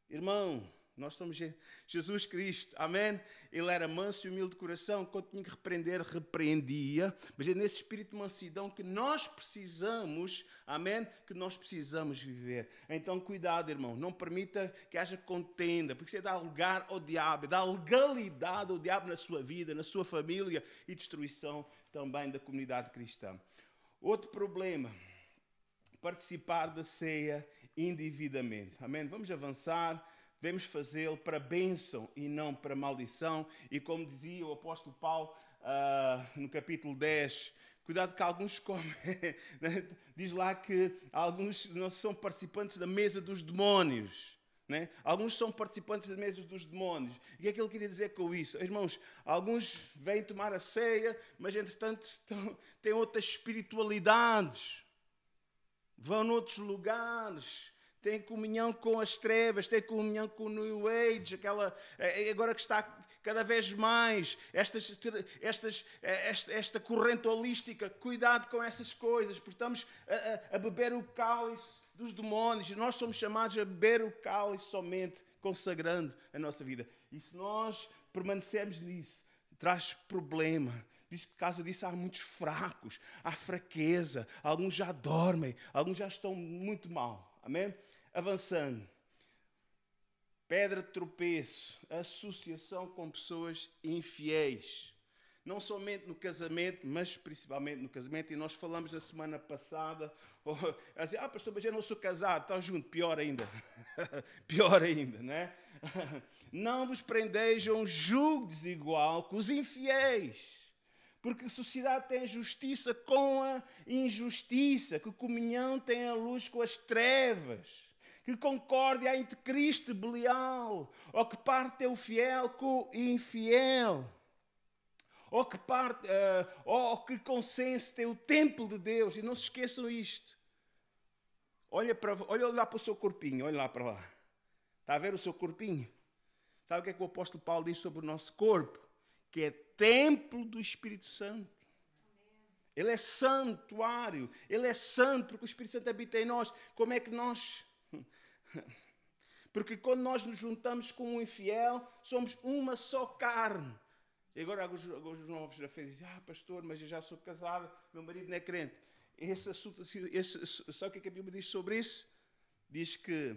Irmão, nós somos Jesus Cristo, amém? Ele era manso e humilde de coração, quando tinha que repreender, repreendia, mas é nesse espírito de mansidão que nós precisamos, amém? Que nós precisamos viver. Então cuidado, irmão, não permita que haja contenda, porque isso é dar lugar ao diabo, dá legalidade ao diabo na sua vida, na sua família e destruição também da comunidade cristã. Outro problema, participar da ceia indevidamente, amém? Vamos avançar. devemos fazê-lo para bênção e não para maldição. E como dizia o apóstolo Paulo no capítulo 10, cuidado que alguns comem. Diz lá que alguns não são participantes da mesa dos demónios. Né? Alguns são participantes da mesa dos demónios. E o que é que ele queria dizer com isso? Irmãos, alguns vêm tomar a ceia, mas entretanto têm outras espiritualidades. Vão noutros lugares. Têm comunhão com as trevas, têm comunhão com o New Age, agora que está cada vez mais, esta corrente holística. Cuidado com essas coisas, porque estamos a beber o cálice dos demónios. E nós somos chamados a beber o cálice somente, consagrando a nossa vida. E se nós permanecermos nisso, traz problema. Diz que por causa disso há muitos fracos, há fraqueza, alguns já dormem, alguns já estão muito mal. Amém? Avançando. Pedra de tropeço, associação com pessoas infiéis. Não somente no casamento, mas principalmente no casamento. E nós falamos na semana passada, a dizer, pastor, mas eu não sou casado, está junto, pior ainda. Pior ainda, não é? Não vos prendeis a um jugo desigual com os infiéis. Porque a sociedade tem a justiça com a injustiça, que comunhão tem a luz com as trevas. Que concórdia há entre Cristo e Belial, ou que parte é o fiel com o infiel, ou que consenso tem o templo de Deus. E não se esqueçam isto. Olha lá para o seu corpinho, olha lá para lá. Está a ver o seu corpinho? Sabe o que é que o apóstolo Paulo diz sobre o nosso corpo? Que é templo do Espírito Santo. Ele é santuário, ele é santo, porque o Espírito Santo habita em nós. Como é que nós... Porque quando nós nos juntamos com um infiel, somos uma só carne. E agora alguns novos da fé dizem, pastor, mas eu já sou casado, meu marido não é crente. Esse assunto, sabe o que a Bíblia diz sobre isso? Diz que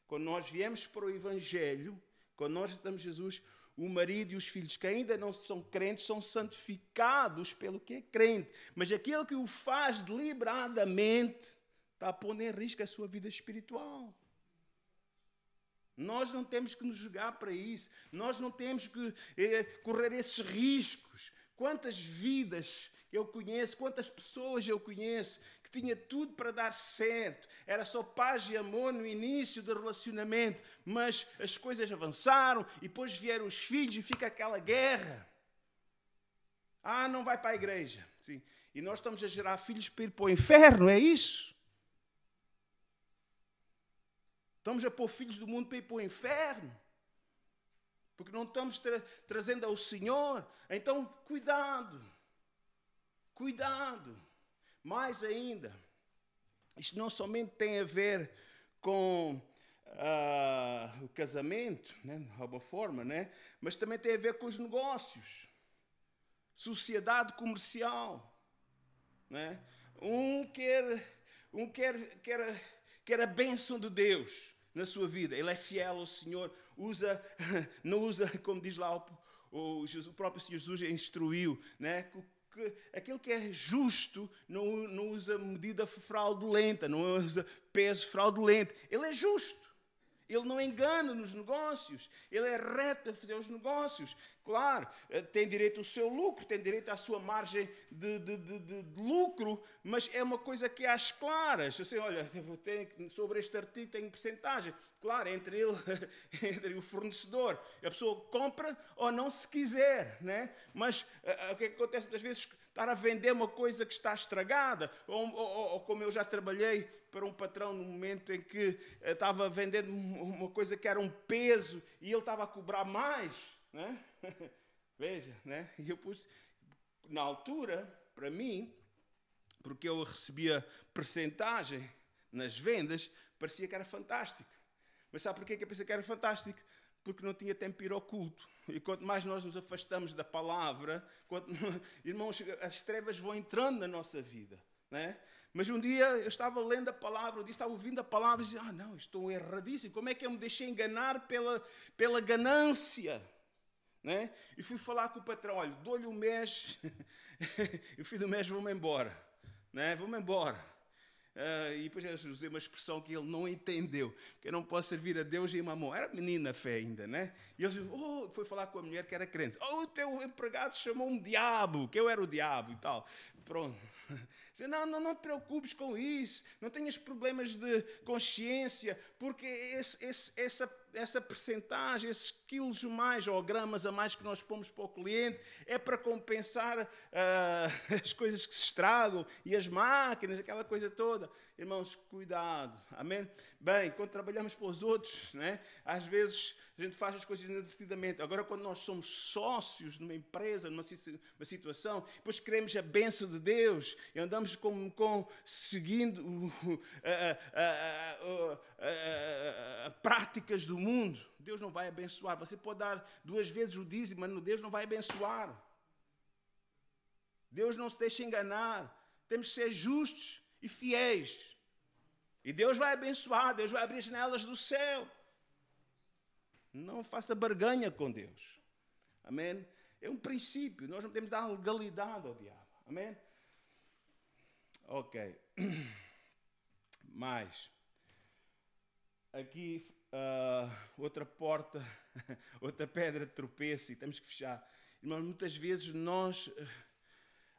quando nós viemos para o Evangelho, quando nós estamos Jesus, o marido e os filhos que ainda não são crentes são santificados pelo que é crente. Mas aquele que o faz deliberadamente está pondo em risco a sua vida espiritual. Nós não temos que nos jogar para isso. Nós não temos que correr esses riscos. Quantas vidas eu conheço, quantas pessoas eu conheço que tinha tudo para dar certo. Era só paz e amor no início do relacionamento. Mas as coisas avançaram e depois vieram os filhos e fica aquela guerra. Não vai para a igreja. Sim. E nós estamos a gerar filhos para ir para o inferno, é isso? Estamos a pôr filhos do mundo para ir para o inferno. Porque não estamos trazendo ao Senhor. Então, cuidado. Cuidado. Mais ainda, isto não somente tem a ver com o casamento, né, de alguma forma, né, mas também tem a ver com os negócios. Sociedade comercial. Né? Um quer a bênção de Deus na sua vida. Ele é fiel ao Senhor, não usa, como diz lá o próprio Senhor Jesus instruiu, né? Que aquele que é justo não usa medida fraudulenta, não usa peso fraudulento. Ele é justo. Ele não engana nos negócios. Ele é reto a fazer os negócios. Claro, tem direito ao seu lucro, tem direito à sua margem de lucro, mas é uma coisa que é às claras. Assim, olha, sobre este artigo tem porcentagem. Claro, entre ele, entre o fornecedor. A pessoa compra ou não se quiser. Né? Mas o que acontece muitas vezes? Estar a vender uma coisa que está estragada, ou como eu já trabalhei para um patrão no momento em que estava vendendo uma coisa que era um peso e ele estava a cobrar mais, né? Veja, né? E eu pus, na altura, para mim, porque eu recebia percentagem nas vendas, parecia que era fantástico. Mas sabe porquê que eu pensei que era fantástico? Porque não tinha tempo para ir ao culto. E quanto mais nós nos afastamos da palavra, irmãos, as trevas vão entrando na nossa vida. Né? Mas um dia eu estava lendo a palavra, estava ouvindo a palavra e dizia, não, estou erradíssimo. Como é que eu me deixei enganar pela ganância? Né? E fui falar com o patrão, olha, dou-lhe um mês, e o fim do mês vou-me embora. Né? Vou-me embora. e depois eu usei uma expressão que ele não entendeu, que eu não posso servir a Deus e a mamão. Era menino na fé ainda, né? E ele foi falar com a mulher que era crente. O teu empregado chamou-me diabo, que eu era o diabo e tal. Pronto. Disse, não te preocupes com isso, não tenhas problemas de consciência, porque essa percentagem, esses quilos a mais ou gramas a mais que nós pomos para o cliente é para compensar as coisas que se estragam e as máquinas, aquela coisa toda. Irmãos, cuidado, amém? Bem, quando trabalhamos para os outros, né, às vezes a gente faz as coisas inadvertidamente. Agora, quando nós somos sócios numa empresa, numa situação, depois queremos a bênção de Deus e andamos seguindo práticas do mundo, Deus não vai abençoar. Você pode dar 2 vezes o dízimo, mas Deus não vai abençoar. Deus não se deixa enganar. Temos que ser justos e fiéis. E Deus vai abençoar, Deus vai abrir as janelas do céu. Não faça barganha com Deus. Amém? É um princípio. Nós não podemos dar legalidade ao diabo. Amém? Ok. Mais. Aqui, outra porta, outra pedra de tropeço e temos que fechar. Irmãos, muitas vezes nós,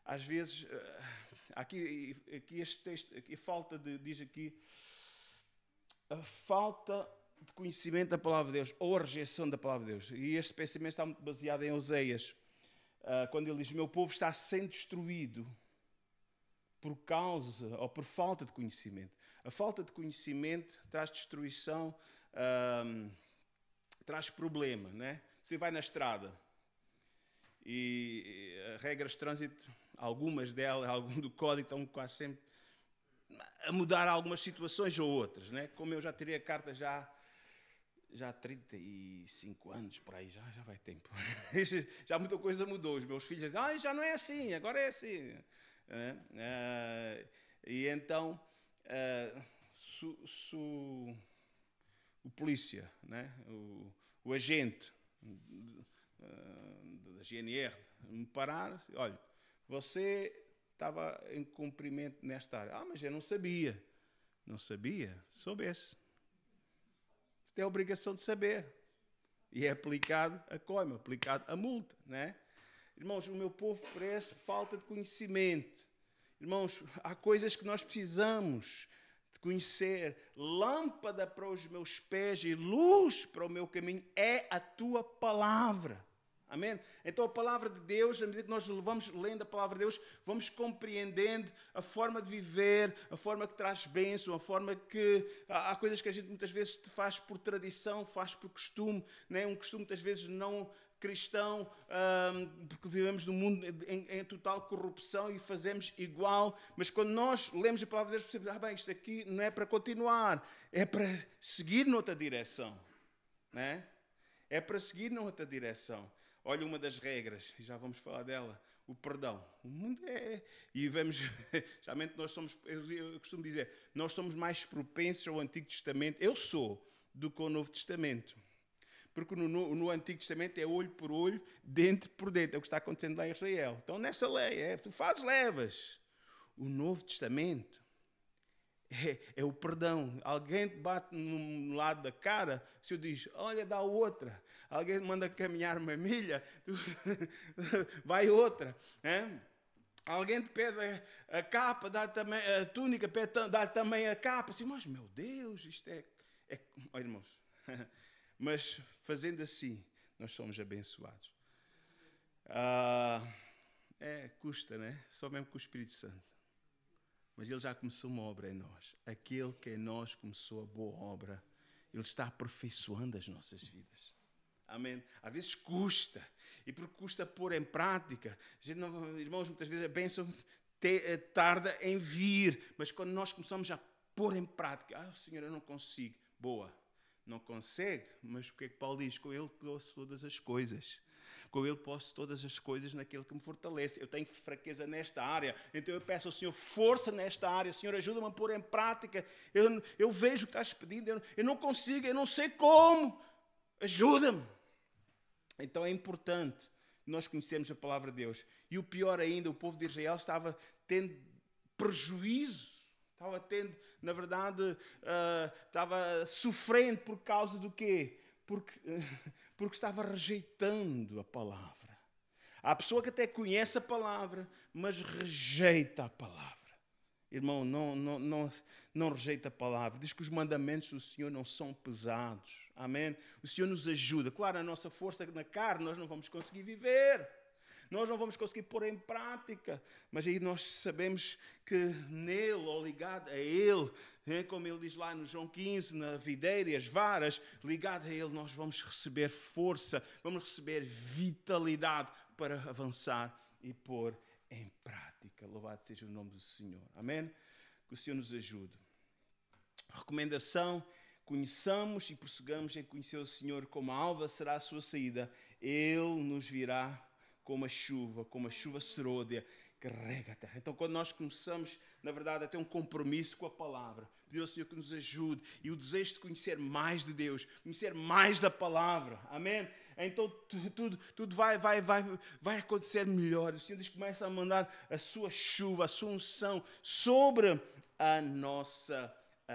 às vezes, aqui este texto, aqui diz aqui, a falta de conhecimento da palavra de Deus, ou a rejeição da palavra de Deus. E este pensamento está muito baseado em Oseias, quando ele diz, meu povo está sendo destruído por causa ou por falta de conhecimento. A falta de conhecimento traz destruição, traz problema, né? Você vai na estrada e regras de trânsito, algumas delas, algum do código estão quase sempre a mudar algumas situações ou outras, né? Como eu já tirei a carta já há 35 anos, por aí, já vai tempo. Já muita coisa mudou. Os meus filhos dizem, já não é assim, agora é assim. E então, o polícia, né? o agente da GNR me parar, olha, você estava em cumprimento nesta área. Mas eu não sabia. Não sabia? Soubesse. Você tem a obrigação de saber. E é aplicado a coima, aplicado a multa, né? Irmãos, o meu povo parece falta de conhecimento. Irmãos, há coisas que nós precisamos de conhecer. Lâmpada para os meus pés e luz para o meu caminho é a tua palavra. Amém? Então a palavra de Deus, à medida que nós vamos lendo a palavra de Deus, vamos compreendendo a forma de viver, a forma que traz bênção, a forma que... Há coisas que a gente muitas vezes faz por tradição, faz por costume, né? Um costume muitas vezes não cristão, porque vivemos num mundo em total corrupção e fazemos igual, mas quando nós lemos a palavra de Deus, percebemos, bem, isto aqui não é para continuar, é para seguir noutra direção, né? É para seguir noutra direção. Olha, uma das regras, já vamos falar dela, o perdão. O mundo e vemos, geralmente nós somos, eu costumo dizer, nós somos mais propensos ao Antigo Testamento, eu sou, do que ao Novo Testamento. Porque no Antigo Testamento é olho por olho, dente por dente, é o que está acontecendo lá em Israel. Então nessa lei, tu fazes, levas. O Novo Testamento é o perdão. Alguém te bate num lado da cara, o Senhor diz, olha, dá outra. Alguém te manda caminhar uma milha, vai outra. Alguém te pede a capa, dá também a túnica, dá também a capa. Assim, mas meu Deus, isto é... Olha, irmãos, mas fazendo assim, nós somos abençoados. Custa, né? Só mesmo com o Espírito Santo. Mas Ele já começou uma obra em nós. Aquele que em nós começou a boa obra, Ele está aperfeiçoando as nossas vidas. Amém? Às vezes custa. E porque custa pôr em prática. Irmãos, muitas vezes a bênção tarda em vir. Mas quando nós começamos a pôr em prática, Senhor, eu não consigo. Boa. Não consegue, mas o que é que Paulo diz? Com Ele posso todas as coisas. Com Ele posso todas as coisas naquele que me fortalece. Eu tenho fraqueza nesta área, então eu peço ao Senhor força nesta área. Senhor, ajuda-me a pôr em prática. Eu vejo o que estás pedindo, eu não consigo, eu não sei como. Ajuda-me. Então é importante nós conhecermos a palavra de Deus. E o pior ainda, o povo de Israel estava tendo prejuízo Estava tendo, na verdade, estava sofrendo por causa do quê? Porque estava rejeitando a palavra. Há pessoa que até conhece a palavra, mas rejeita a palavra. Irmão, não rejeita a palavra. Diz que os mandamentos do Senhor não são pesados. Amém? O Senhor nos ajuda. Claro, a nossa força na carne, nós não vamos conseguir viver. Nós não vamos conseguir pôr em prática. Mas aí nós sabemos que nele, ou ligado a ele, como ele diz lá no João 15, na videira e as varas, ligado a ele, nós vamos receber força, vamos receber vitalidade para avançar e pôr em prática. Louvado seja o nome do Senhor. Amém? Que o Senhor nos ajude. Recomendação: conheçamos e prossigamos em conhecer o Senhor. Como a alva será a sua saída, Ele nos virá como a chuva serôdia, que rega a terra. Então, quando nós começamos, na verdade, a ter um compromisso com a palavra, pedir ao Senhor que nos ajude, e o desejo de conhecer mais de Deus, conhecer mais da palavra, amém? Então, tudo vai acontecer melhor. O Senhor diz que começa a mandar a sua chuva, a sua unção sobre a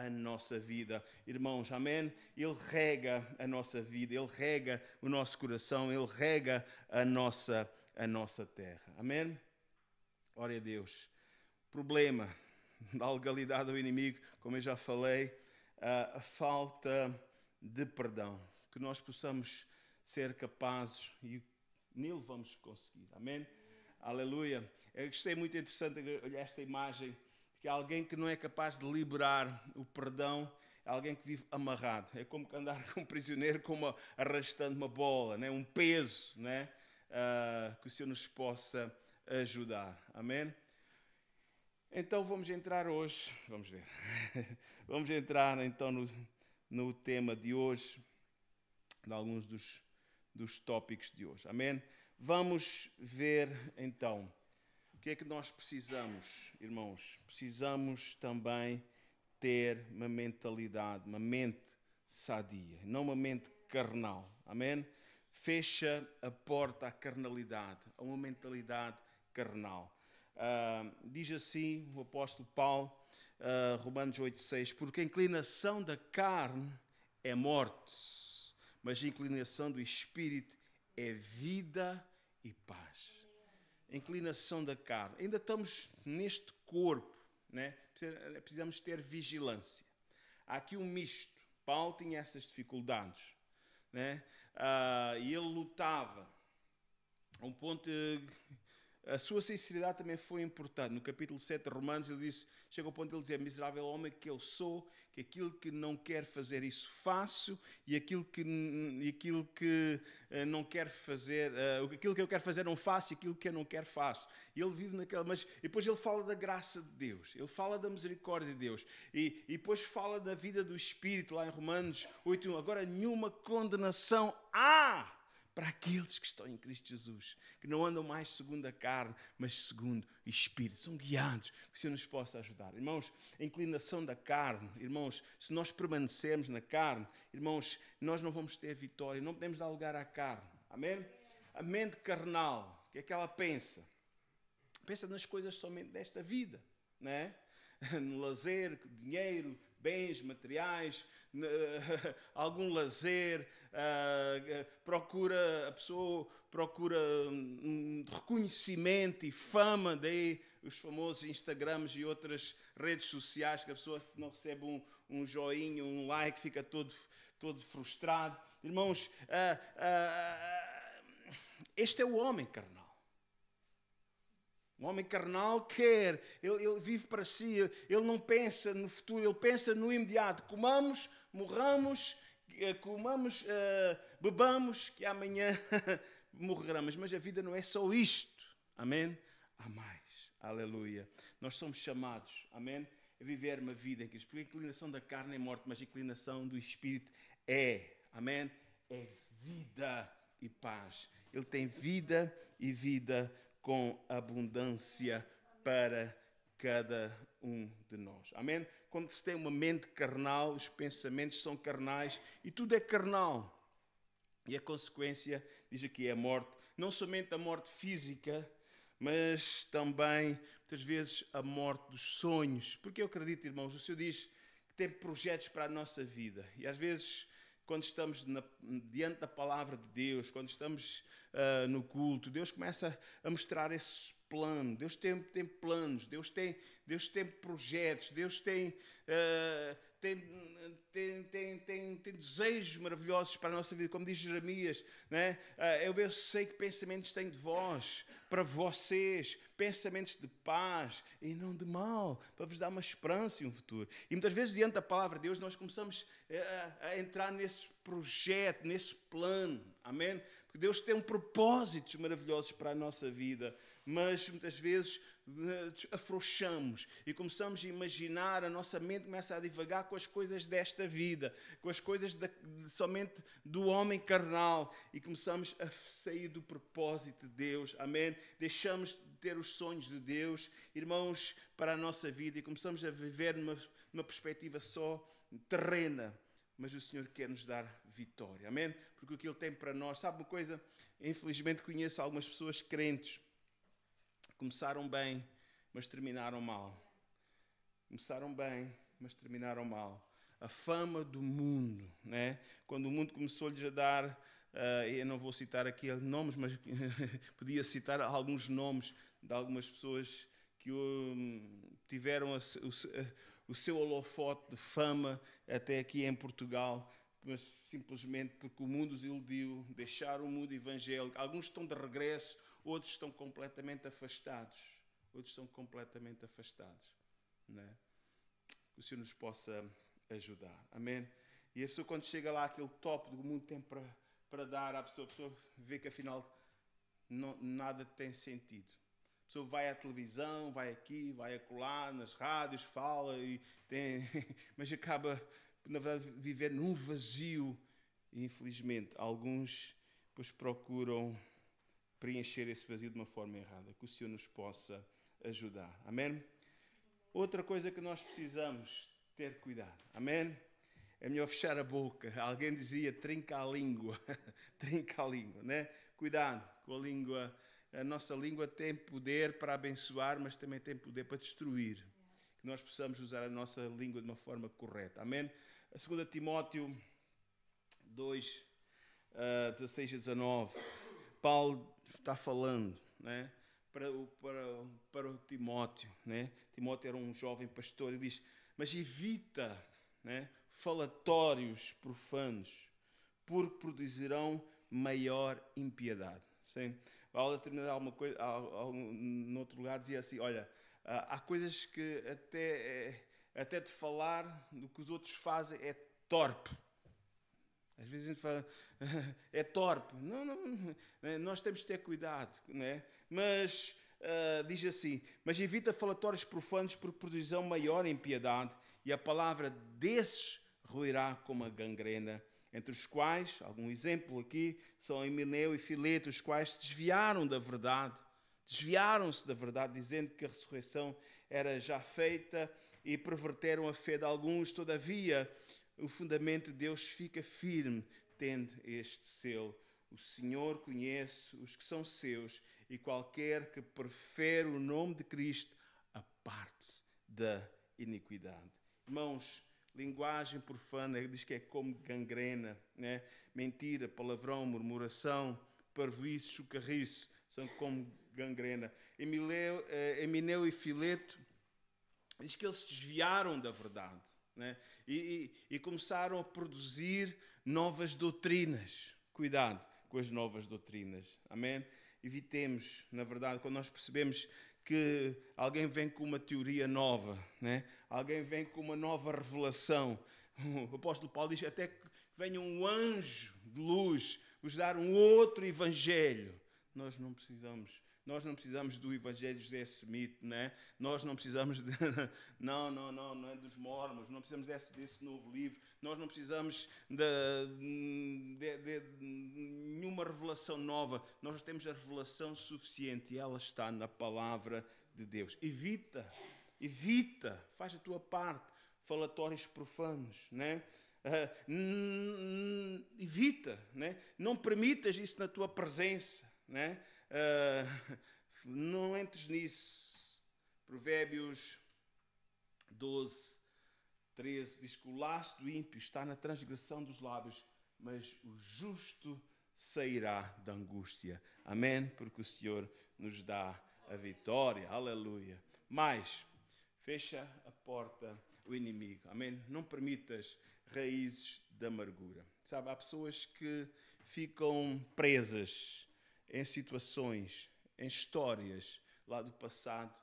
nossa vida. Irmãos, amém? Ele rega a nossa vida, Ele rega o nosso coração, Ele rega a nossa terra. Amém? Glória a Deus. Problema da legalidade do inimigo, como eu já falei, a falta de perdão. Que nós possamos ser capazes, e nele vamos conseguir. Amém? Aleluia. Eu gostei, muito interessante olhar esta imagem, que alguém que não é capaz de liberar o perdão é alguém que vive amarrado. É como andar com um prisioneiro, como arrastando uma bola, né? Um peso, né? Que o Senhor nos possa ajudar. Amém? Então vamos entrar hoje, vamos ver. Vamos entrar então no tema de hoje, de alguns dos tópicos de hoje. Amém? Vamos ver então o que é que nós precisamos, irmãos. Precisamos também ter uma mentalidade, uma mente sadia, não uma mente carnal. Amém? Fecha a porta à carnalidade, a uma mentalidade carnal. Diz assim o apóstolo Paulo, Romanos 8,6: porque a inclinação da carne é morte, mas a inclinação do Espírito é vida e paz. A inclinação da carne. Ainda estamos neste corpo, né? Precisamos ter vigilância. Há aqui um misto. Paulo tinha essas dificuldades, né? E ele lutava. A um ponto... A sua sinceridade também foi importante. No capítulo 7 de Romanos, ele disse, chega ao ponto de ele dizer: miserável homem que eu sou, que aquilo que não quero fazer, isso faço, e aquilo que não quero fazer, aquilo que eu quero fazer não faço, e aquilo que eu não quero faço. E ele vive naquela... Mas depois ele fala da graça de Deus, ele fala da misericórdia de Deus, e depois fala da vida do Espírito, lá em Romanos 8:1. Agora, nenhuma condenação há para aqueles que estão em Cristo Jesus, que não andam mais segundo a carne, mas segundo o Espírito. São guiados, que o Senhor nos possa ajudar. Irmãos, a inclinação da carne, irmãos, se nós permanecermos na carne, irmãos, nós não vamos ter vitória, não podemos dar lugar à carne. Amém? A mente carnal, o que é que ela pensa? Pensa nas coisas somente desta vida, né? No lazer, dinheiro, bens materiais, algum lazer, a pessoa procura reconhecimento e fama, daí os famosos Instagrams e outras redes sociais, que a pessoa, se não recebe um joinha, um like, fica todo frustrado. Irmãos, este é o homem carnal. O homem carnal quer, ele vive para si, ele não pensa no futuro, ele pensa no imediato. Comamos, morramos, bebamos, que amanhã morreremos. Mas a vida não é só isto. Amém? Há mais. Aleluia. Nós somos chamados, amém, a viver uma vida em Cristo. Porque a inclinação da carne é morte, mas a inclinação do Espírito é, amém, é vida e paz. Ele tem vida e vida com abundância para cada um de nós. Amém? Quando se tem uma mente carnal, os pensamentos são carnais e tudo é carnal. E a consequência, diz aqui, é a morte. Não somente a morte física, mas também, muitas vezes, a morte dos sonhos. Porque eu acredito, irmãos, o Senhor diz que tem projetos para a nossa vida. E às vezes, quando estamos diante da palavra de Deus, quando estamos no culto, Deus começa a mostrar esse plano. Deus tem planos, Deus tem projetos, Deus tem desejos maravilhosos para a nossa vida, como diz Jeremias, né? Eu sei que pensamentos tenho de vós, para vocês, pensamentos de paz e não de mal, para vos dar uma esperança e um futuro. E muitas vezes, diante da palavra de Deus, nós começamos a entrar nesse projeto, nesse plano, amém? Porque Deus tem propósitos maravilhosos para a nossa vida, mas muitas vezes afrouxamos e começamos a imaginar, a nossa mente começa a divagar com as coisas desta vida, com as coisas somente do homem carnal, e começamos a sair do propósito de Deus, amém? Deixamos de ter os sonhos de Deus, irmãos, para a nossa vida, e começamos a viver numa perspectiva só terrena. Mas o Senhor quer nos dar vitória, amém? Porque o que Ele tem para nós, sabe uma coisa? Infelizmente conheço algumas pessoas crentes, começaram bem, mas terminaram mal. Começaram bem, mas terminaram mal. A fama do mundo, né? Quando o mundo começou-lhes a dar, eu não vou citar aqui nomes, mas podia citar alguns nomes de algumas pessoas que tiveram o seu holofote de fama até aqui em Portugal, mas simplesmente porque o mundo os iludiu, deixaram o mundo evangélico. Alguns estão de regresso, outros estão completamente afastados. Né? Que o Senhor nos possa ajudar. Amém? E a pessoa, quando chega lá, aquele top do mundo tem para dar, a pessoa vê que afinal nada tem sentido. A pessoa vai à televisão, vai aqui, vai acolá, nas rádios, fala, mas acaba, na verdade, viver num vazio. E, infelizmente, alguns depois procuram preencher esse vazio de uma forma errada. Que o Senhor nos possa ajudar. Amém? Outra coisa que nós precisamos ter cuidado. Amém? É melhor fechar a boca. Alguém dizia, trinca a língua. Trinca a língua, né? Cuidado com a língua. A nossa língua tem poder para abençoar, mas também tem poder para destruir. Que nós possamos usar a nossa língua de uma forma correta. Amém? A 2 Timóteo 2, 16 a 19. Paulo está falando, né? Para o Timóteo, né? Timóteo era um jovem pastor e diz, mas evita, né, falatórios profanos, porque produzirão maior impiedade. Sim? Paulo, a terminar alguma coisa, no outro lugar dizia assim, olha, há coisas que até de falar do que os outros fazem é torpe. Às vezes a gente fala, é torpe. Não, nós temos de ter cuidado, né? Mas diz assim, mas evita falatórios profanos porque produzirão maior impiedade, e a palavra desses ruirá como a gangrena, entre os quais, algum exemplo aqui, são Himeneu e Fileto, os quais se desviaram da verdade, desviaram-se da verdade, dizendo que a ressurreição era já feita, e perverteram a fé de alguns. Todavia, o fundamento de Deus fica firme, tendo este selo. O Senhor conhece os que são seus, e qualquer que prefere o nome de Cristo, aparte-se da iniquidade. Irmãos, linguagem profana, diz que é como gangrena, né? Mentira, palavrão, murmuração, parvoíce, chocarrice, são como gangrena. Himeneu e Fileto, diz que eles se desviaram da verdade, né? E começaram a produzir novas doutrinas. Cuidado com as novas doutrinas. Amém? Evitemos, na verdade, quando nós percebemos que alguém vem com uma teoria nova, né? Alguém vem com uma nova revelação. O apóstolo Paulo diz até que venha um anjo de luz vos dar um outro evangelho. Nós não precisamos do evangelho de José Smith, né? Nós não precisamos não é dos mormons, não precisamos desse novo livro, nós não precisamos de nenhuma revelação nova, nós temos a revelação suficiente e ela está na palavra de Deus. Evita, faz a tua parte, falatórios profanos, né? Evita, né? Não permitas isso na tua presença, né? Não entres nisso. Provérbios 12, 13 diz que o laço do ímpio está na transgressão dos lábios, mas o justo sairá da angústia. Amém? Porque o Senhor nos dá a vitória. Aleluia. Mas fecha a porta o inimigo. Amém? Não permitas raízes de amargura. Sabe, há pessoas que ficam presas em situações, em histórias lá do passado.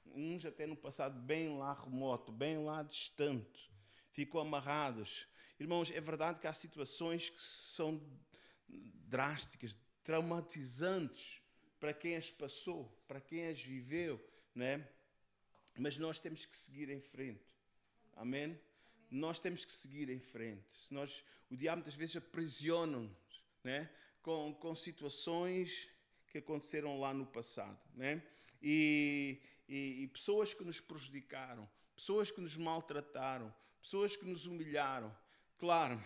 Uns até no passado bem lá remoto, bem lá distante. Ficam amarrados. Irmãos, é verdade que há situações que são drásticas, traumatizantes para quem as passou, para quem as viveu, né? Mas nós temos que seguir em frente. Amém? Nós temos que seguir em frente. O diabo muitas vezes aprisiona-nos, né? Com situações que aconteceram lá no passado, né? E pessoas que nos prejudicaram, pessoas que nos maltrataram, pessoas que nos humilharam. Claro,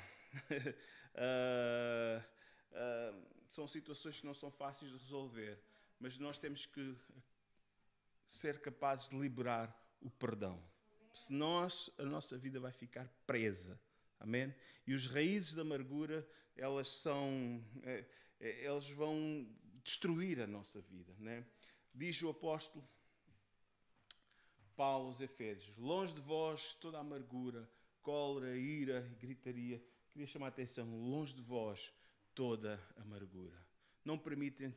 são situações que não são fáceis de resolver, mas nós temos que ser capazes de liberar o perdão. Senão a nossa vida vai ficar presa. Amém? E os raízes da amargura, elas vão destruir a nossa vida, né? Diz o apóstolo Paulo aos Efésios: longe de vós toda a amargura, cólera, ira e gritaria. Queria chamar a atenção: longe de vós toda a amargura. Não permitem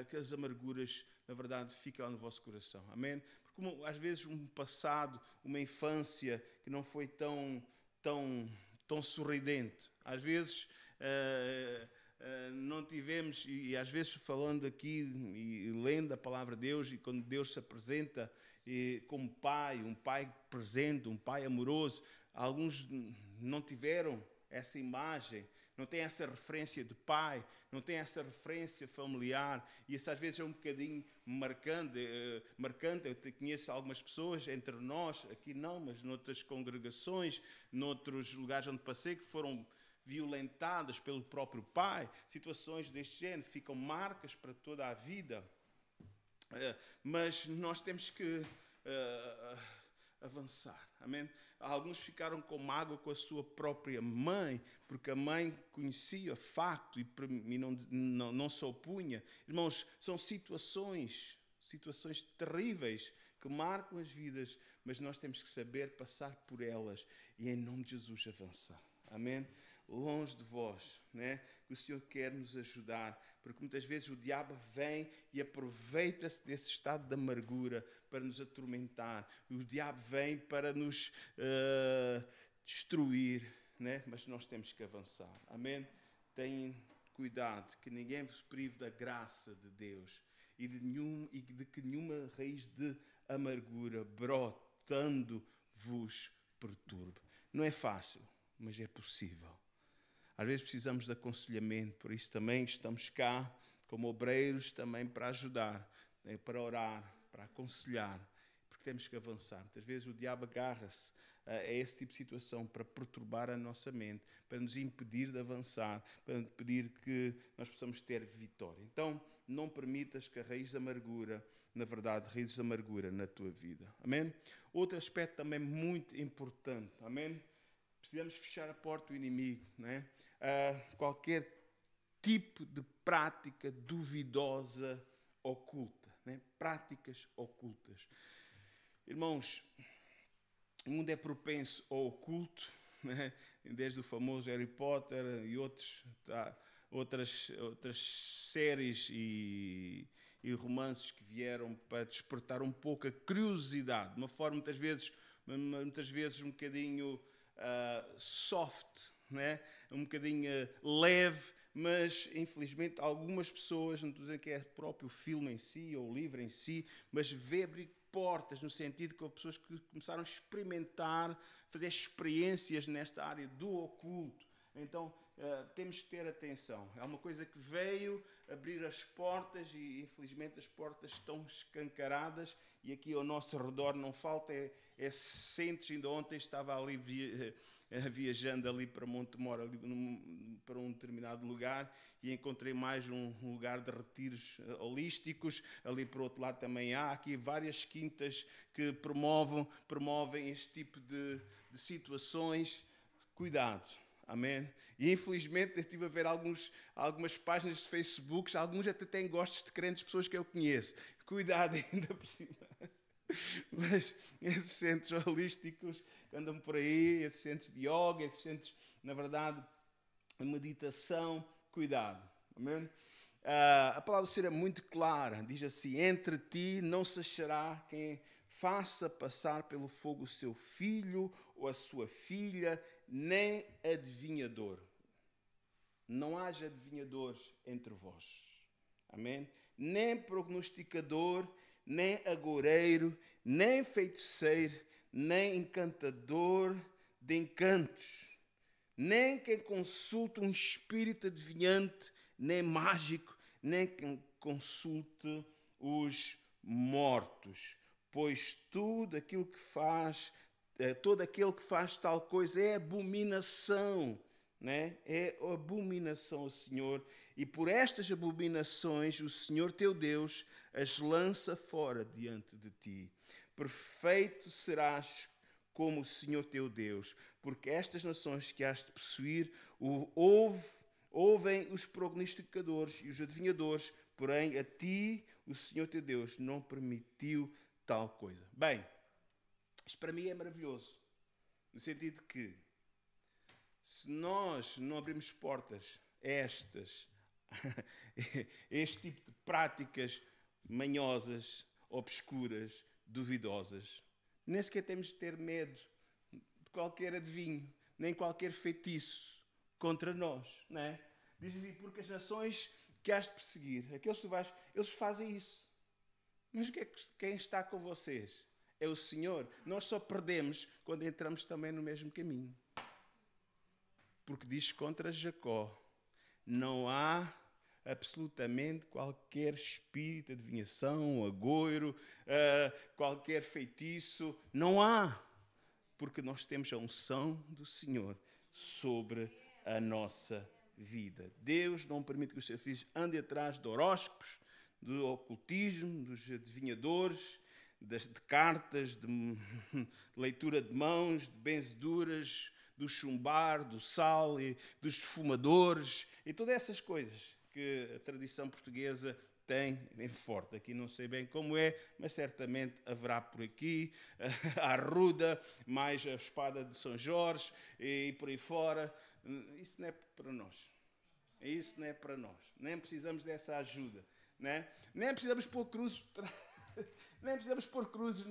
que as amarguras, na verdade, fiquem lá no vosso coração. Amém? Porque às vezes um passado, uma infância que não foi tão sorridente. Às vezes não tivemos, e às vezes falando aqui e lendo a palavra de Deus, e quando Deus se apresenta como Pai, um Pai presente, um Pai amoroso, alguns não tiveram essa imagem, não têm essa referência de pai, não têm essa referência familiar, e isso às vezes é um bocadinho marcante. Eu conheço algumas pessoas entre nós, aqui não, mas noutras congregações, noutros lugares onde passei, que foram violentadas pelo próprio pai. Situações deste género ficam marcas para toda a vida. Mas nós temos que avançar. Amém? Alguns ficaram com mágoa com a sua própria mãe, porque a mãe conhecia facto e não se opunha. Irmãos, são situações terríveis que marcam as vidas, mas nós temos que saber passar por elas e, em nome de Jesus, avançar. Amém? Longe de vós, né? Que o Senhor quer nos ajudar, porque muitas vezes o diabo vem e aproveita-se desse estado de amargura para nos atormentar. O diabo vem para nos destruir, né? Mas nós temos que avançar. Amém? Tenham cuidado que ninguém vos prive da graça de Deus e de que nenhuma raiz de amargura brotando vos perturbe. Não é fácil, mas é possível. Às vezes precisamos de aconselhamento, por isso também estamos cá como obreiros também para ajudar, né, para orar, para aconselhar, porque temos que avançar. Muitas vezes o diabo agarra-se a esse tipo de situação para perturbar a nossa mente, para nos impedir de avançar, para impedir que nós possamos ter vitória. Então, não permitas que a raiz da amargura, na verdade, raízes da amargura na tua vida. Amém? Outro aspecto também muito importante. Amém? Precisamos fechar a porta do inimigo, né? Qualquer tipo de prática duvidosa, oculta, né? Práticas ocultas. Irmãos, o mundo é propenso ao oculto, né? Desde o famoso Harry Potter e outras séries e romances que vieram para despertar um pouco a curiosidade, de uma forma muitas vezes um bocadinho soft, né? Um bocadinho leve, mas infelizmente algumas pessoas, não estou dizendo que é o próprio filme em si ou o livro em si, mas vê abrir portas no sentido que houve pessoas que começaram a experimentar, fazer experiências nesta área do oculto. Então temos que ter atenção. É uma coisa que veio abrir as portas e, infelizmente, as portas estão escancaradas e aqui ao nosso redor não falta centros. Ainda ontem estava ali viajando ali para Montemor, ali para um determinado lugar, e encontrei mais um lugar de retiros holísticos. Ali por outro lado também há aqui várias quintas que promovem este tipo de situações. Cuidado. Amém? E infelizmente eu estive a ver algumas páginas de Facebook, alguns até têm gostos de crentes, pessoas que eu conheço. Cuidado ainda por cima. Mas esses centros holísticos que andam por aí, esses centros de yoga, esses centros, na verdade, de meditação, cuidado. Amém? A palavra do Senhor é muito clara. Diz assim: entre ti não se achará quem faça passar pelo fogo o seu filho ou a sua filha, nem adivinhador. Não haja adivinhadores entre vós. Amém? Nem prognosticador, nem agoureiro, nem feiticeiro, nem encantador de encantos, nem quem consulte um espírito adivinhante, nem mágico, nem quem consulte os mortos. Pois tudo aquilo que faz, todo aquele que faz tal coisa é abominação, né? É abominação ao Senhor, e por estas abominações o Senhor teu Deus as lança fora diante de ti. Perfeito serás como o Senhor teu Deus, porque estas nações que has de possuir ouvem os prognosticadores e os adivinhadores, porém a ti o Senhor teu Deus não permitiu tal coisa. Bem, isto para mim é maravilhoso, no sentido de que, se nós não abrirmos portas a este tipo de práticas manhosas, obscuras, duvidosas, nem sequer temos de ter medo de qualquer adivinho, nem qualquer feitiço contra nós, não é? Diz assim: porque as nações que has de perseguir, aqueles que tu vais, eles fazem isso. Mas quem está com vocês? É o Senhor. Nós só perdemos quando entramos também no mesmo caminho. Porque diz contra Jacó: não há absolutamente qualquer espírito de adivinhação, agouro, qualquer feitiço. Não há. Porque nós temos a unção do Senhor sobre a nossa vida. Deus não permite que os seus filhos andem atrás de horóscopos, do ocultismo, dos adivinhadores, de cartas, de leitura de mãos, de benzeduras, do chumbar, do sal, e dos fumadores e todas essas coisas que a tradição portuguesa tem bem forte. Aqui não sei bem como é, mas certamente haverá por aqui a arruda, mais a espada de São Jorge e por aí fora. Isso não é para nós. Isso não é para nós. Nem precisamos dessa ajuda. Né? Nem precisamos pôr cruzes, nem precisamos pôr cruzes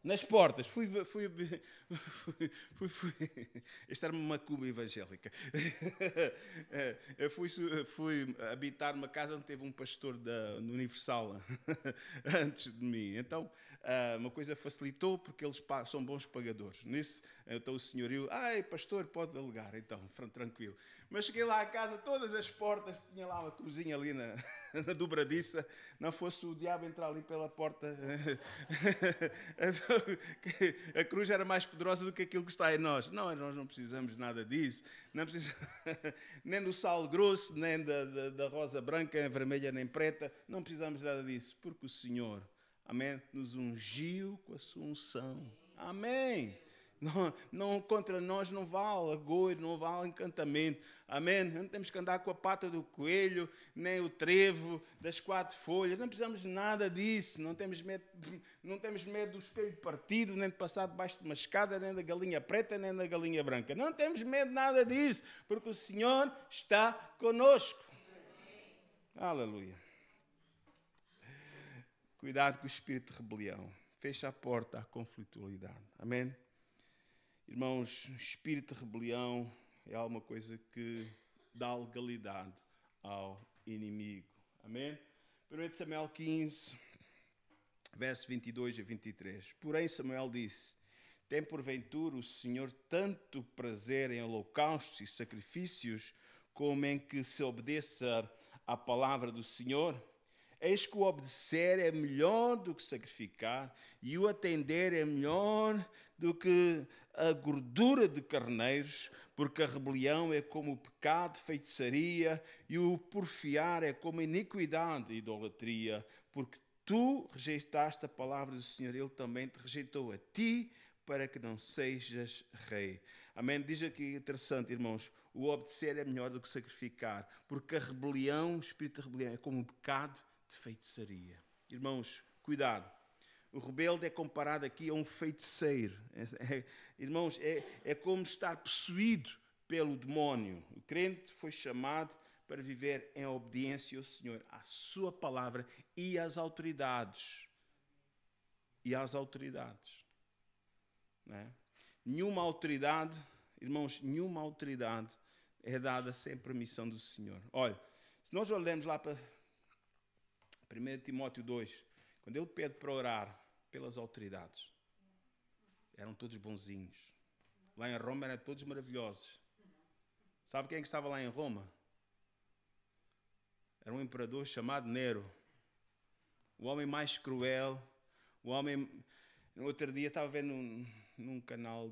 nas portas. Esta era uma macumba evangélica. Eu fui habitar uma casa onde teve um pastor no Universal antes de mim. Então, uma coisa facilitou, porque eles são bons pagadores. Nisso, então o senhorio: ai, pastor, pode alegar. Então, tranquilo. Mas cheguei lá à casa, todas as portas, tinha lá uma cruzinha ali na dobradiça, não fosse o diabo entrar ali pela porta. A cruz era mais poderosa do que aquilo que está em nós. Não, nós não precisamos nada disso. Não precisamos, nem do sal grosso, nem da rosa branca, vermelha, nem preta. Não precisamos nada disso, porque o Senhor, amém, nos ungiu com a sua unção. Amém. Não, contra nós não vale agouro, não vale encantamento. Amém? Não temos que andar com a pata do coelho, nem o trevo das 4 folhas. Não precisamos de nada disso. Não temos medo do espelho partido, nem de passar debaixo de uma escada, nem da galinha preta, nem da galinha branca. Não temos medo de nada disso, porque o Senhor está conosco. Aleluia. Cuidado com o espírito de rebelião. Fecha a porta à conflitualidade. Amém? Irmãos, espírito de rebelião é alguma coisa que dá legalidade ao inimigo. Amém? 1 Samuel 15, verso 22 a 23. Porém Samuel disse: Tem porventura o Senhor tanto prazer em holocaustos e sacrifícios, como em que se obedeça à palavra do Senhor? Eis que o obedecer é melhor do que sacrificar, e o atender é melhor do que a gordura de carneiros, porque a rebelião é como o pecado, feitiçaria, e o porfiar é como a iniquidade e idolatria. Porque tu rejeitaste a palavra do Senhor, Ele também te rejeitou a ti, para que não sejas rei. Amém? Diz aqui, interessante, irmãos, o obedecer é melhor do que sacrificar, porque a rebelião, o espírito de rebelião, é como um pecado de feitiçaria. Irmãos, cuidado. O rebelde é comparado aqui a um feiticeiro. Irmãos, é como estar possuído pelo demónio. O crente foi chamado para viver em obediência ao Senhor, à sua palavra e às autoridades. E às autoridades. Não é? Nenhuma autoridade, irmãos, nenhuma autoridade é dada sem permissão do Senhor. Olha, se nós olharmos lá para 1 Timóteo 2, quando ele pede para orar pelas autoridades, eram todos bonzinhos. Lá em Roma eram todos maravilhosos. Sabe quem estava lá em Roma? Era um imperador chamado Nero. O homem mais cruel, o homem... No outro dia estava vendo num canal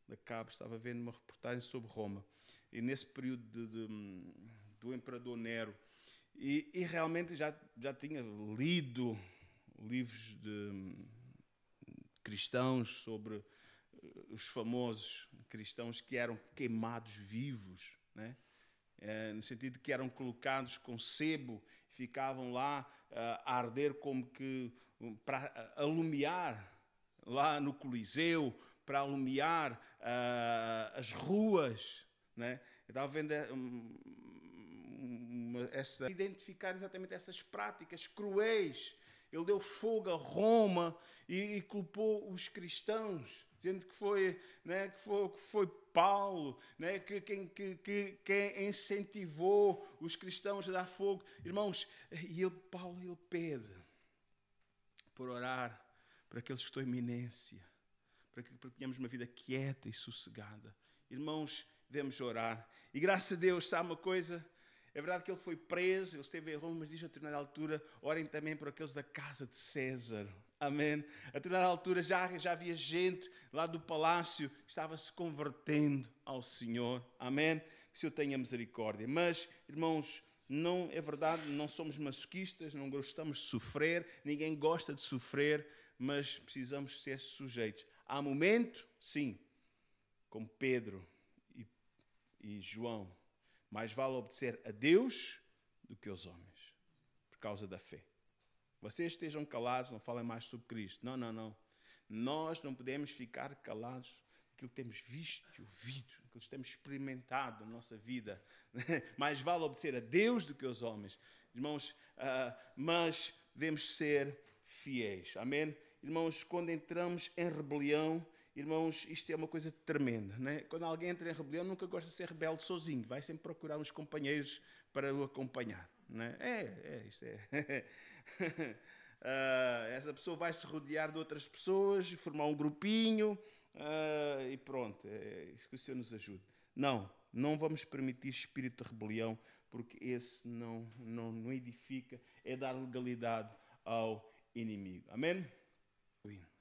da cabo, estava vendo uma reportagem sobre Roma. E nesse período do imperador Nero. E realmente já tinha lido livros de cristãos sobre os famosos cristãos que eram queimados vivos, né? No sentido de que eram colocados com sebo, ficavam lá a arder como que para alumiar lá no Coliseu, para alumiar as ruas, né? Eu estava vendo identificar exatamente essas práticas cruéis. Ele deu fogo a Roma e culpou os cristãos, dizendo que foi, né, que foi Paulo, né, quem incentivou os cristãos a dar fogo. Irmãos, Paulo ele pede por orar para aqueles que estão em iminência, para que tenhamos uma vida quieta e sossegada. Irmãos, devemos orar. E graças a Deus, sabe uma coisa? É verdade que ele foi preso, ele esteve em Roma, mas diz a determinada altura, orem também por aqueles da casa de César. Amém? A determinada altura já havia gente lá do palácio que estava se convertendo ao Senhor. Amém? Que o Senhor tenha misericórdia. Mas, irmãos, não é verdade, não somos masoquistas, não gostamos de sofrer, ninguém gosta de sofrer, mas precisamos ser sujeitos. Há momento, sim, como Pedro e João, mais vale obedecer a Deus do que aos homens, por causa da fé. Vocês estejam calados, não falem mais sobre Cristo. Não, não, não. Nós não podemos ficar calados daquilo que temos visto e ouvido, daquilo que temos experimentado na nossa vida. Mais vale obedecer a Deus do que aos homens. Irmãos, mas devemos ser fiéis. Amém? Irmãos, quando entramos em rebelião, irmãos, isto é uma coisa tremenda, né? Quando alguém entra em rebelião, nunca gosta de ser rebelde sozinho. Vai sempre procurar uns companheiros para o acompanhar, né? Isto é. Essa pessoa vai se rodear de outras pessoas, formar um grupinho e pronto. É isso que o Senhor nos ajude. Não vamos permitir espírito de rebelião, porque esse não edifica, é dar legalidade ao inimigo. Amém?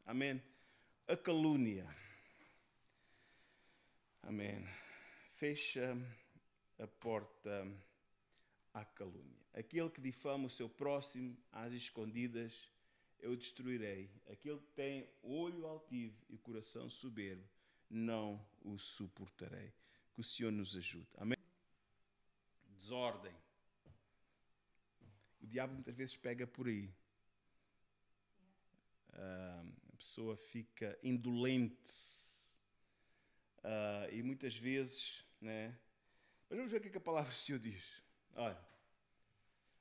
Amém? A calúnia. Amém. Fecha a porta à calúnia. Aquele que difama o seu próximo às escondidas, eu destruirei. Aquele que tem olho altivo e coração soberbo, não o suportarei. Que o Senhor nos ajude. Amém? Desordem. O diabo muitas vezes pega por aí. A pessoa fica indolente e muitas vezes, né? Mas vamos ver o que a palavra do Senhor diz. Olha,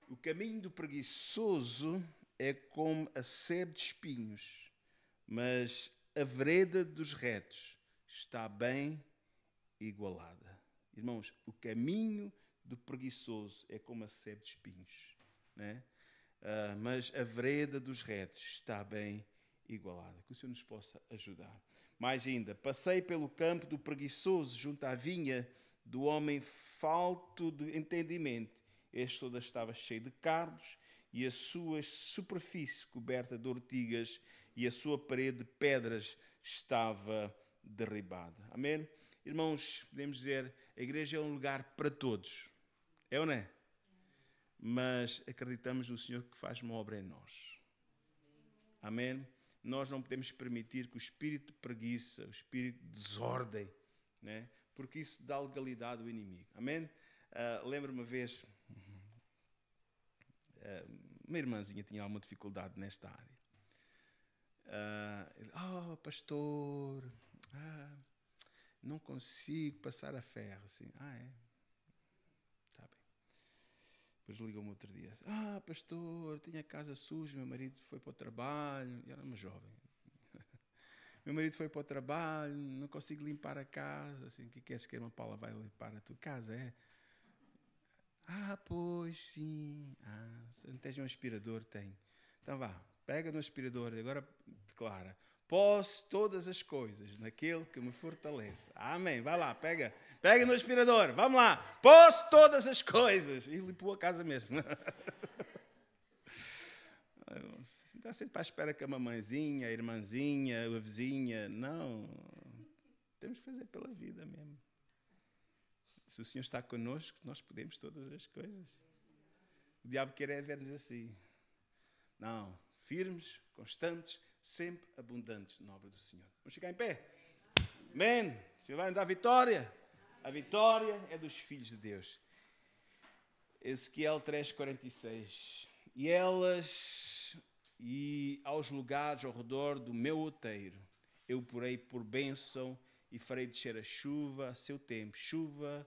o caminho do preguiçoso é como a sebe de espinhos, mas a vereda dos retos está bem igualada. Irmãos, o caminho do preguiçoso é como a sebe de espinhos, né? Mas a vereda dos retos está bem igualada. Que o Senhor nos possa ajudar. Mais ainda, passei pelo campo do preguiçoso junto à vinha do homem falto de entendimento. Este todo estava cheio de cardos e a sua superfície coberta de ortigas e a sua parede de pedras estava derribada. Amém? Irmãos, podemos dizer, a igreja é um lugar para todos. É ou não é? Mas acreditamos no Senhor que faz uma obra em nós. Amém? Nós não podemos permitir que o espírito de preguiça, o espírito de desordem, né? Porque isso dá legalidade ao inimigo. Amém? Lembro-me uma vez, uma irmãzinha tinha alguma dificuldade nesta área. Pastor, não consigo passar a ferro. Assim, é? Está bem. Depois ligou-me outro dia. Pastor, tinha a casa suja, meu marido foi para o trabalho. Eu era uma jovem. Meu marido foi para o trabalho, não consigo limpar a casa. Assim, o que queres que a irmã Paula vai limpar a tua casa? É? Pois sim. Se não tens um aspirador, tem. Então vá, pega no aspirador e agora declara: posso todas as coisas naquele que me fortalece. Amém. Vai lá, pega no aspirador. Vamos lá. Posso todas as coisas. E limpou a casa mesmo. Está sempre à espera que a mamãezinha, a irmãzinha, a vizinha. Não. Temos que fazer pela vida mesmo. Se o Senhor está connosco, nós podemos todas as coisas. O diabo quer ver-nos assim. Não. Firmes, constantes, sempre abundantes na obra do Senhor. Vamos ficar em pé? Amém. O Senhor vai nos dar vitória. A vitória é dos filhos de Deus. Ezequiel 3:46. E aos lugares ao redor do meu outeiro eu porei por bênção e farei descer a chuva a seu tempo. Chuva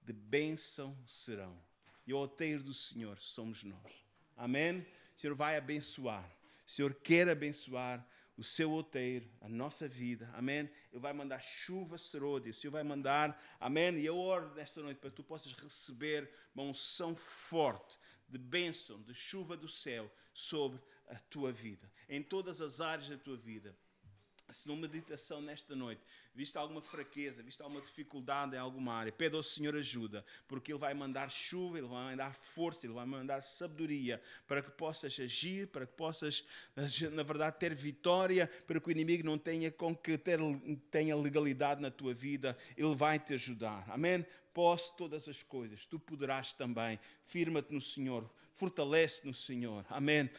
de bênção serão. E o outeiro do Senhor somos nós. Amém? O Senhor vai abençoar. O Senhor quer abençoar o seu outeiro, a nossa vida. Amém? Ele vai mandar chuva serôdia. O Senhor vai mandar, amém? E eu oro nesta noite para que tu possas receber uma unção forte de bênção, de chuva do céu sobre a tua vida, em todas as áreas da tua vida. Se numa meditação nesta noite viste alguma fraqueza, viste alguma dificuldade em alguma área, pede ao Senhor ajuda, porque Ele vai mandar chuva, Ele vai mandar força, Ele vai mandar sabedoria para que possas agir, para que possas, na verdade, ter vitória, para que o inimigo não tenha tenha legalidade na tua vida. Ele vai te ajudar. Amém? Posso todas as coisas, tu poderás também. Firma-te no Senhor, fortalece-te no Senhor. Amém?